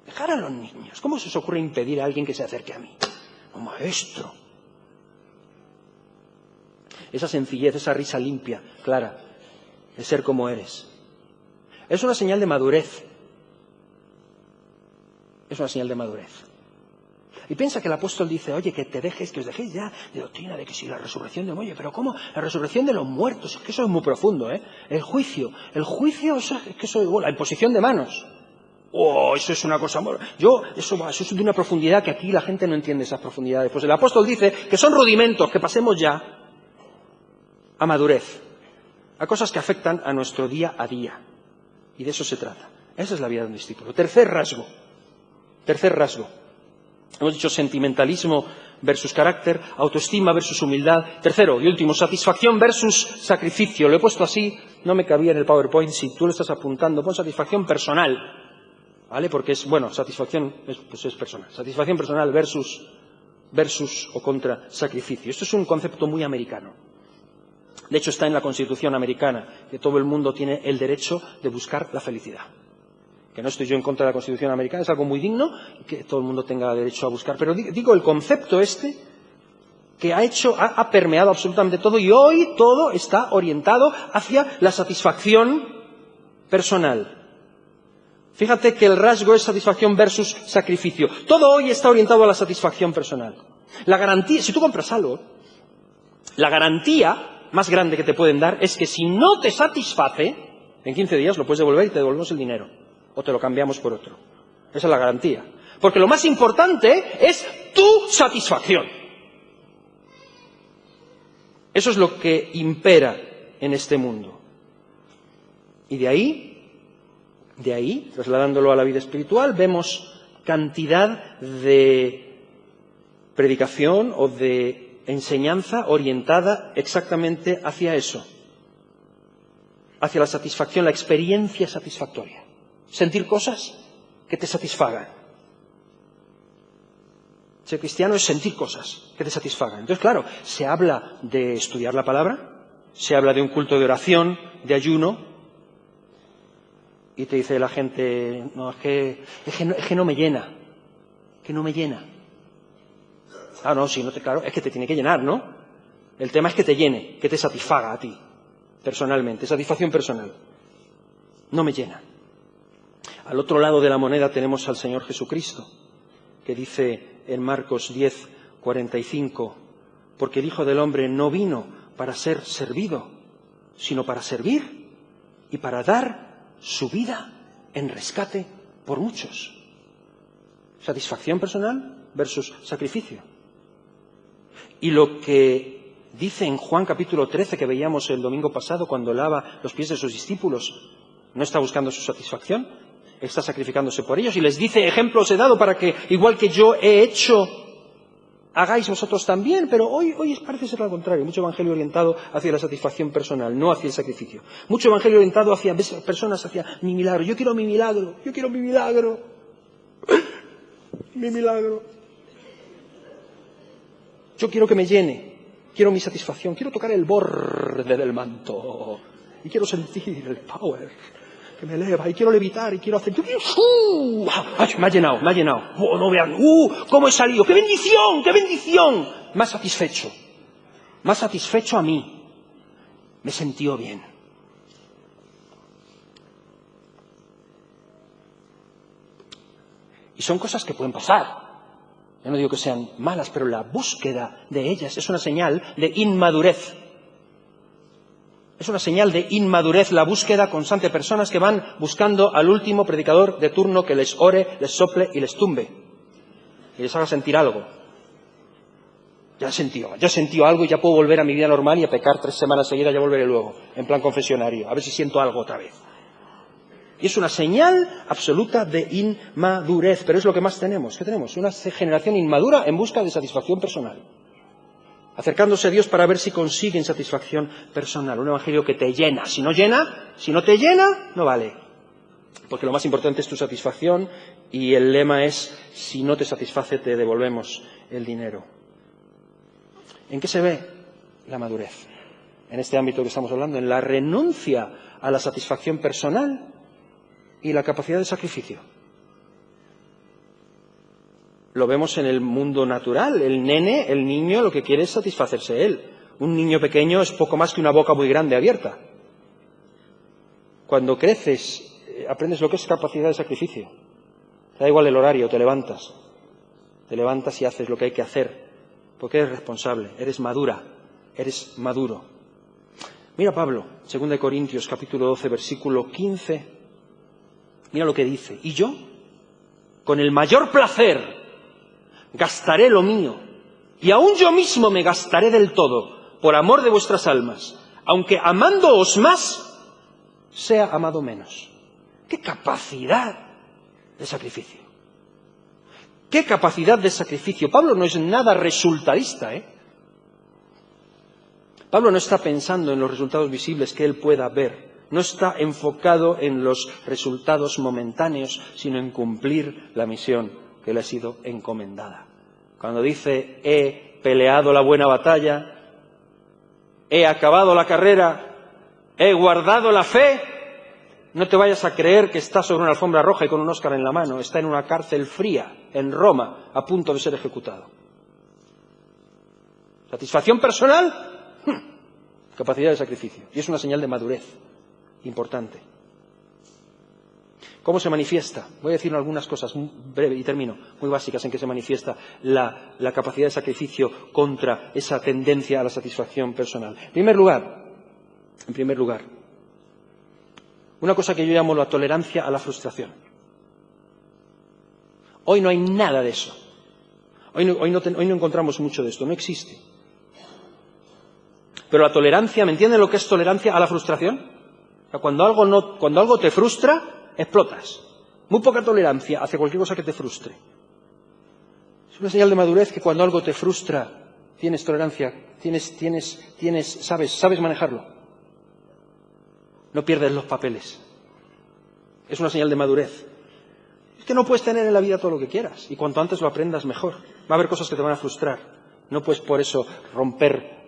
Dejar a los niños. ¿Cómo se os ocurre impedir a alguien que se acerque a mí? Un maestro. Esa sencillez, esa risa limpia, clara, de ser como eres. Es una señal de madurez. Es una señal de madurez. Y piensa que el apóstol dice, oye, que os dejéis ya de doctrina de que si la resurrección de... Oye, pero ¿cómo? La resurrección de los muertos. Es que eso es muy profundo, ¿eh? El juicio, eso, es que eso, la imposición de manos. Oh, eso es una cosa... Eso es de una profundidad que aquí la gente no entiende esas profundidades. Pues el apóstol dice que son rudimentos, que pasemos ya a madurez, a cosas que afectan a nuestro día a día. Y de eso se trata. Esa es la vida de un discípulo. Tercer rasgo. Hemos dicho sentimentalismo versus carácter, autoestima versus humildad. Tercero y último, satisfacción versus sacrificio. Lo he puesto así, no me cabía en el PowerPoint. Si tú lo estás apuntando, pon satisfacción personal. ¿Vale? Porque satisfacción es personal. Satisfacción personal versus versus o contra sacrificio. Esto es un concepto muy americano. De hecho, está en la Constitución americana, que todo el mundo tiene el derecho de buscar la felicidad. Que no estoy yo en contra de la Constitución americana, es algo muy digno, que todo el mundo tenga derecho a buscar. Pero digo, el concepto este, que ha permeado absolutamente todo, y hoy todo está orientado hacia la satisfacción personal. Fíjate que el rasgo es satisfacción versus sacrificio. Todo hoy está orientado a la satisfacción personal. La garantía, si tú compras algo, la garantía más grande que te pueden dar es que si no te satisface, en 15 días lo puedes devolver y te devolvemos el dinero. O te lo cambiamos por otro. Esa es la garantía. Porque lo más importante es tu satisfacción. Eso es lo que impera en este mundo. Y de ahí, trasladándolo a la vida espiritual, vemos cantidad de predicación o de enseñanza orientada exactamente hacia eso, hacia la satisfacción, la experiencia satisfactoria. Sentir cosas que te satisfagan. Ser cristiano es sentir cosas que te satisfagan. Entonces, claro, se habla de estudiar la palabra, se habla de un culto de oración, de ayuno, y te dice la gente, no, es que no me llena, que no me llena. Ah, no, sí, claro, es que te tiene que llenar, ¿no? El tema es que te llene, que te satisfaga a ti, personalmente, satisfacción personal. No me llena. Al otro lado de la moneda tenemos al Señor Jesucristo, que dice en Marcos 10, 45, porque el Hijo del Hombre no vino para ser servido, sino para servir y para dar su vida en rescate por muchos. Satisfacción personal versus sacrificio. Y lo que dice en Juan capítulo 13, que veíamos el domingo pasado cuando lava los pies de sus discípulos, no está buscando su satisfacción, está sacrificándose por ellos y les dice, ejemplos he dado para que, igual que yo he hecho, hagáis vosotros también. Pero hoy parece ser al contrario, mucho evangelio orientado hacia la satisfacción personal, no hacia el sacrificio. Mucho evangelio orientado hacia personas, hacia mi milagro. Yo quiero mi milagro, yo quiero mi milagro. Mi milagro. Yo quiero que me llene, quiero mi satisfacción, quiero tocar el borde del manto y quiero sentir el power que me eleva y quiero levitar y quiero hacer... Me ha llenado. No vean, cómo he salido, qué bendición. Más satisfecho a mí. Me he sentido bien. Y son cosas que pueden pasar. Yo no digo que sean malas, pero la búsqueda de ellas es una señal de inmadurez. Es una señal de inmadurez la búsqueda constante de personas que van buscando al último predicador de turno que les ore, les sople y les tumbe. Y les haga sentir algo. Ya he sentido algo y ya puedo volver a mi vida normal y a pecar 3 semanas seguidas, ya volveré luego, en plan confesionario, a ver si siento algo otra vez. Y es una señal absoluta de inmadurez, pero es lo que más tenemos. ¿Qué tenemos? Una generación inmadura en busca de satisfacción personal. Acercándose a Dios para ver si consiguen satisfacción personal. Un evangelio que te llena. Si no te llena, no vale. Porque lo más importante es tu satisfacción y el lema es, si no te satisface, te devolvemos el dinero. ¿En qué se ve la madurez? En este ámbito que estamos hablando, en la renuncia a la satisfacción personal y la capacidad de sacrificio. Lo vemos en el mundo natural. El niño, lo que quiere es satisfacerse él. Un niño pequeño es poco más que una boca muy grande abierta. Cuando creces, aprendes lo que es capacidad de sacrificio. Te da igual el horario, te levantas y haces lo que hay que hacer, porque eres responsable, eres madura, eres maduro. Mira Pablo, 2 Corintios capítulo 12, versículo 15, mira lo que dice. Y yo, con el mayor placer, gastaré lo mío, y aún yo mismo me gastaré del todo, por amor de vuestras almas, aunque amándoos más, sea amado menos. ¡Qué capacidad de sacrificio! ¡Qué capacidad de sacrificio! Pablo no es nada resultadista, Pablo no está pensando en los resultados visibles que él pueda ver. No está enfocado en los resultados momentáneos, sino en cumplir la misión que le ha sido encomendada. Cuando dice, he peleado la buena batalla, he acabado la carrera, he guardado la fe, no te vayas a creer que está sobre una alfombra roja y con un Óscar en la mano. Está en una cárcel fría, en Roma, a punto de ser ejecutado. ¿Satisfacción personal? Capacidad de sacrificio. Y es una señal de madurez importante. ¿Cómo se manifiesta? Voy a decir algunas cosas muy breve y termino, muy básicas en que se manifiesta la capacidad de sacrificio contra esa tendencia a la satisfacción personal. En primer lugar, una cosa que yo llamo la tolerancia a la frustración. Hoy no hay nada de eso. Hoy no encontramos mucho de esto, no existe. Pero la tolerancia, ¿me entienden lo que es tolerancia a la frustración? O sea, cuando algo te frustra, explotas. Muy poca tolerancia hacia cualquier cosa que te frustre. Es una señal de madurez que cuando algo te frustra, tienes tolerancia, sabes manejarlo. No pierdes los papeles. Es una señal de madurez. Es que no puedes tener en la vida todo lo que quieras. Y cuanto antes lo aprendas, mejor. Va a haber cosas que te van a frustrar. No puedes por eso romper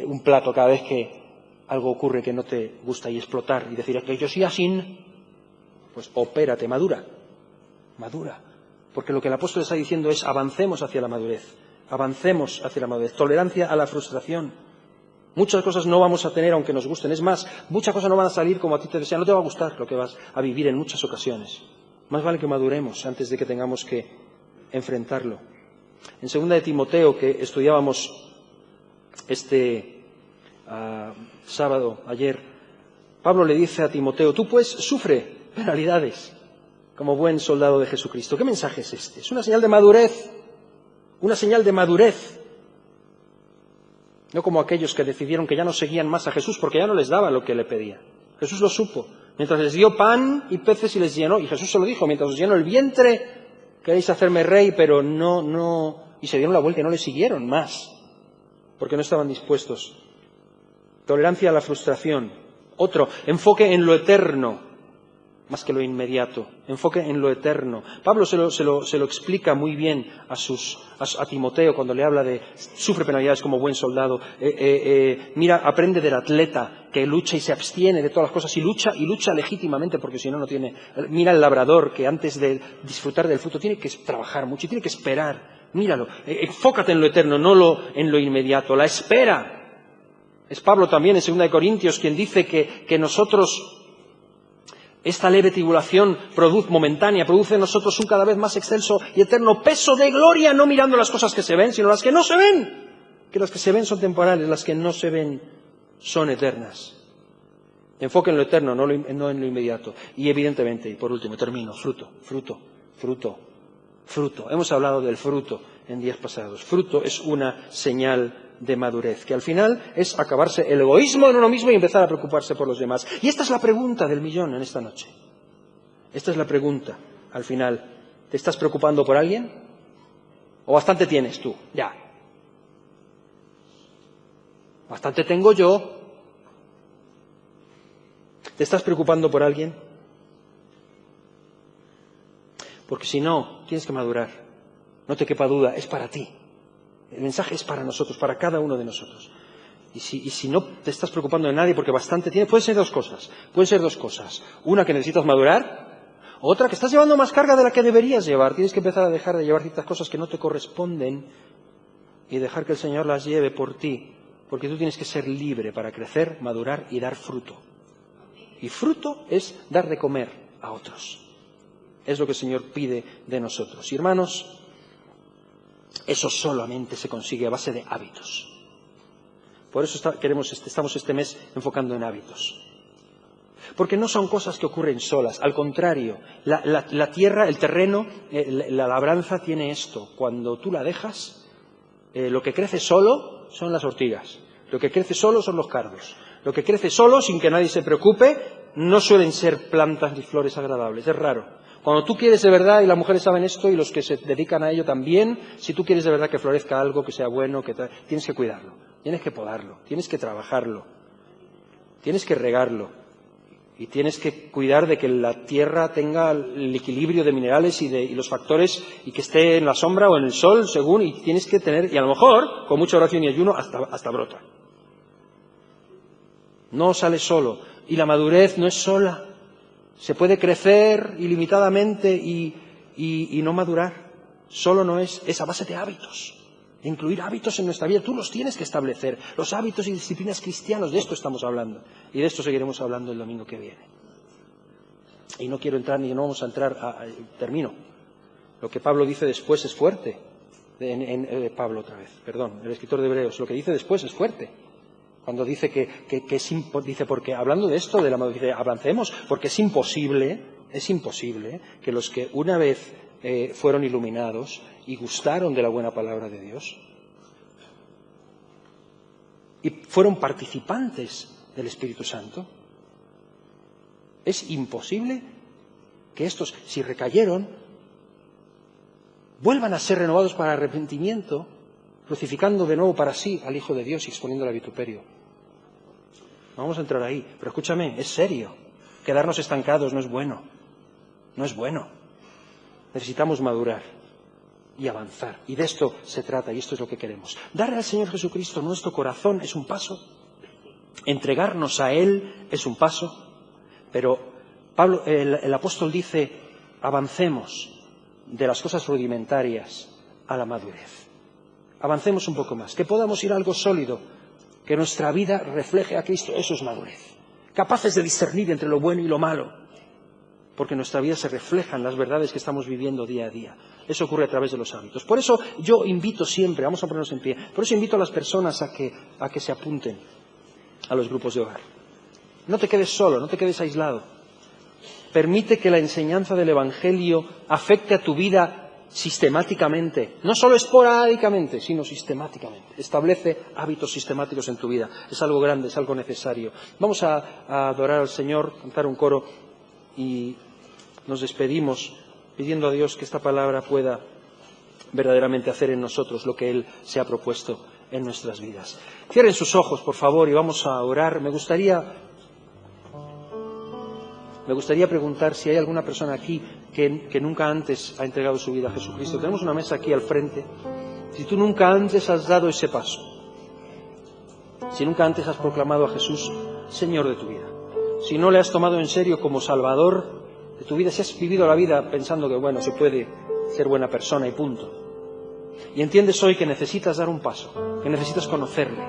un plato cada vez que algo ocurre que no te gusta y explotar y decir que yo soy así. Pues opérate, madura. Porque lo que el apóstol está diciendo es avancemos hacia la madurez. Tolerancia a la frustración. Muchas cosas no vamos a tener aunque nos gusten. Es más, muchas cosas no van a salir como a ti te desean. No te va a gustar lo que vas a vivir en muchas ocasiones. Más vale que maduremos antes de que tengamos que enfrentarlo. En 2 de Timoteo, que estudiábamos este sábado, ayer, Pablo le dice a Timoteo, tú pues sufre penalidades como buen soldado de Jesucristo. ¿Qué mensaje es este? Es una señal de madurez. No como aquellos que decidieron que ya no seguían más a Jesús porque ya no les daba lo que le pedía. Jesús lo supo. Mientras les dio pan y peces y les llenó, y Jesús se lo dijo, mientras os lleno el vientre, queréis hacerme rey, pero no. Y se dieron la vuelta y no le siguieron más, porque no estaban dispuestos. Tolerancia a la frustración. Otro, enfoque en lo eterno, más que lo inmediato. Enfoque en lo eterno. Pablo se lo explica muy bien a Timoteo cuando le habla de sufre penalidades como buen soldado. Mira, aprende del atleta que lucha y se abstiene de todas las cosas y lucha legítimamente porque si no, no tiene. Mira el labrador que antes de disfrutar del fruto tiene que trabajar mucho y tiene que esperar. Míralo. Enfócate en lo eterno, no en lo inmediato. La espera. Es Pablo también en 2 de Corintios quien dice que nosotros, esta leve tribulación momentánea, produce en nosotros un cada vez más excelso y eterno peso de gloria, no mirando las cosas que se ven, sino las que no se ven. Que las que se ven son temporales, las que no se ven son eternas. Enfoque en lo eterno, no en lo inmediato. Y evidentemente, y por último, termino, fruto. Hemos hablado del fruto en días pasados. Fruto es una señal de madurez, que al final es acabarse el egoísmo en uno mismo y empezar a preocuparse por los demás. Y esta es la pregunta del millón en esta noche. Esta es la pregunta, al final. ¿Te estás preocupando por alguien? ¿O bastante tienes tú? Ya. Bastante tengo yo. ¿Te estás preocupando por alguien? Porque si no, tienes que madurar. No te quepa duda, es para ti. El mensaje es para nosotros, para cada uno de nosotros. Y si no te estás preocupando de nadie porque bastante tienes, pueden ser dos cosas. Una, que necesitas madurar. Otra, que estás llevando más carga de la que deberías llevar. Tienes que empezar a dejar de llevar ciertas cosas que no te corresponden y dejar que el Señor las lleve por ti. Porque tú tienes que ser libre para crecer, madurar y dar fruto. Y fruto es dar de comer a otros. Es lo que el Señor pide de nosotros. Y hermanos, eso solamente se consigue a base de hábitos. Por eso estamos este mes enfocando en hábitos. Porque no son cosas que ocurren solas. Al contrario, la tierra, el terreno, la labranza tiene esto. Cuando tú la dejas, lo que crece solo son las ortigas. Lo que crece solo son los cardos. Lo que crece solo, sin que nadie se preocupe, no suelen ser plantas ni flores agradables. Es raro. Cuando tú quieres de verdad, y las mujeres saben esto, y los que se dedican a ello también, si tú quieres de verdad que florezca algo, que sea bueno, tienes que cuidarlo, tienes que podarlo, tienes que trabajarlo, tienes que regarlo. Y tienes que cuidar de que la tierra tenga el equilibrio de minerales y los factores, y que esté en la sombra o en el sol, según, y tienes que tener, y a lo mejor, con mucha oración y ayuno, hasta brota. No sale solo. Y la madurez no es sola. Se puede crecer ilimitadamente y no madurar. Solo no es a base de hábitos. Incluir hábitos en nuestra vida. Tú los tienes que establecer. Los hábitos y disciplinas cristianos, de esto estamos hablando. Y de esto seguiremos hablando el domingo que viene. Y no quiero entrar, ni no vamos a entrar, termino. Lo que Pablo dice después es fuerte. Pablo otra vez, perdón, el escritor de Hebreos. Lo que dice después es fuerte. Cuando dice dice, porque hablando de esto, dice, avancemos, porque es imposible que los que una vez fueron iluminados y gustaron de la buena palabra de Dios y fueron participantes del Espíritu Santo, es imposible que estos, si recayeron, vuelvan a ser renovados para arrepentimiento, crucificando de nuevo para sí al Hijo de Dios y exponiéndolo al vituperio. No vamos a entrar ahí, pero escúchame, es serio. Quedarnos estancados no es bueno. No es bueno. Necesitamos madurar y avanzar. Y de esto se trata, y esto es lo que queremos. Darle al Señor Jesucristo nuestro corazón es un paso. Entregarnos a Él es un paso. Pero Pablo, el apóstol dice, avancemos de las cosas rudimentarias a la madurez. Avancemos un poco más, que podamos ir a algo sólido, que nuestra vida refleje a Cristo. Eso es madurez. Capaces de discernir entre lo bueno y lo malo, porque en nuestra vida se reflejan las verdades que estamos viviendo día a día. Eso ocurre a través de los hábitos. Por eso yo invito siempre, vamos a ponernos en pie, por eso invito a las personas a que se apunten a los grupos de hogar. No te quedes solo, no te quedes aislado. Permite que la enseñanza del Evangelio afecte a tu vida sistemáticamente, no solo esporádicamente, sino sistemáticamente. Establece hábitos sistemáticos en tu vida. Es algo grande, es algo necesario. Vamos a adorar al Señor, cantar un coro y nos despedimos pidiendo a Dios que esta palabra pueda verdaderamente hacer en nosotros lo que Él se ha propuesto en nuestras vidas. Cierren sus ojos, por favor, y vamos a orar. Me gustaría preguntar si hay alguna persona aquí que nunca antes ha entregado su vida a Jesucristo. Tenemos una mesa aquí al frente. Si tú nunca antes has dado ese paso, si nunca antes has proclamado a Jesús Señor de tu vida, si no le has tomado en serio como Salvador de tu vida, si has vivido la vida pensando que, bueno, se puede ser buena persona y punto, y entiendes hoy que necesitas dar un paso, que necesitas conocerle,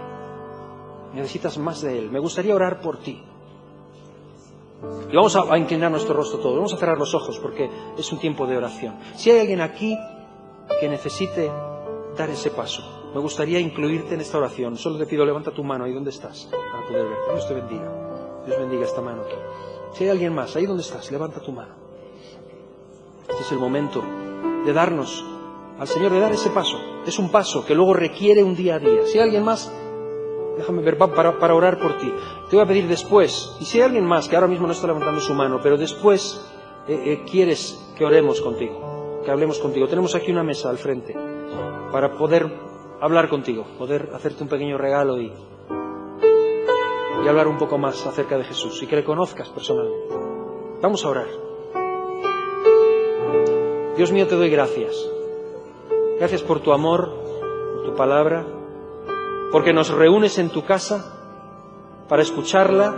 necesitas más de Él, me gustaría orar por ti. Y vamos a inclinar nuestro rostro todos, vamos a cerrar los ojos porque es un tiempo de oración. Si hay alguien aquí que necesite dar ese paso, me gustaría incluirte en esta oración. Solo te pido, levanta tu mano ahí donde estás para poder verte. Dios te bendiga. Dios bendiga esta mano aquí. Si hay alguien más, ahí donde estás, levanta tu mano. Este es el momento de darnos al Señor, de dar ese paso. Es un paso que luego requiere un día a día. Si hay alguien más, déjame ver, para orar por ti. Te voy a pedir después, y si hay alguien más que ahora mismo no está levantando su mano, pero después quieres que oremos contigo, que hablemos contigo. Tenemos aquí una mesa al frente para poder hablar contigo, poder hacerte un pequeño regalo y hablar un poco más acerca de Jesús y que le conozcas personalmente. Vamos a orar. Dios mío, te doy gracias. Gracias por tu amor, por tu palabra, porque nos reúnes en tu casa para escucharla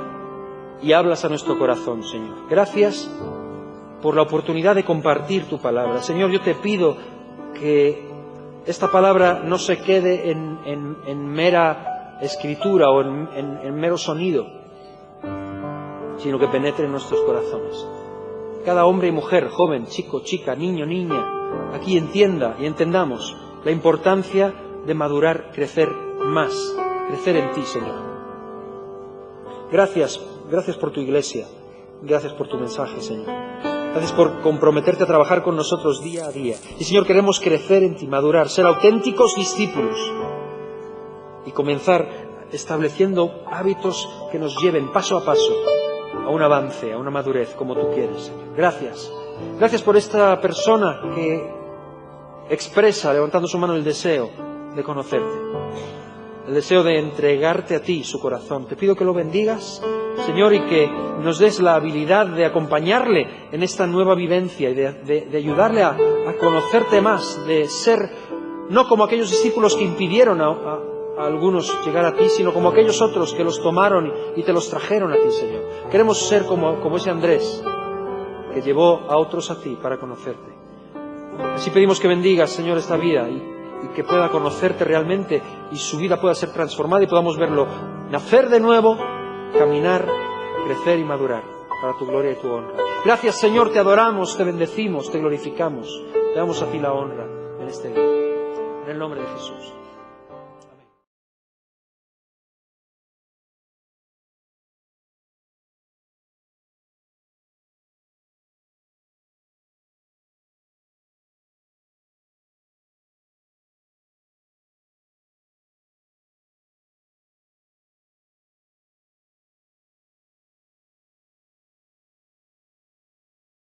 y hablas a nuestro corazón, Señor. Gracias por la oportunidad de compartir tu palabra. Señor, yo te pido que esta palabra no se quede en mera escritura o en mero sonido, sino que penetre en nuestros corazones. Cada hombre y mujer, joven, chico, chica, niño, niña, aquí entienda y entendamos la importancia de madurar, crecer más, crecer en ti, Señor. Gracias por tu iglesia, gracias por tu mensaje, Señor. Gracias por comprometerte a trabajar con nosotros día a día. Y, Señor, queremos crecer en ti, madurar, ser auténticos discípulos y comenzar estableciendo hábitos que nos lleven paso a paso a un avance, a una madurez como tú quieres, Señor. Gracias. Gracias por esta persona que expresa, levantando su mano, el deseo de conocerte, el deseo de entregarte a ti su corazón. Te pido que lo bendigas, Señor, y que nos des la habilidad de acompañarle en esta nueva vivencia y de ayudarle a conocerte más, de ser no como aquellos discípulos que impidieron a algunos llegar a ti, sino como aquellos otros que los tomaron y te los trajeron a ti, Señor. Queremos ser como ese Andrés que llevó a otros a ti para conocerte. Así pedimos que bendigas, Señor, esta vida y que pueda conocerte realmente y su vida pueda ser transformada y podamos verlo nacer de nuevo, caminar, crecer y madurar para tu gloria y tu honra. Gracias, Señor, te adoramos, te bendecimos, te glorificamos. Te damos a ti la honra en este día. En el nombre de Jesús.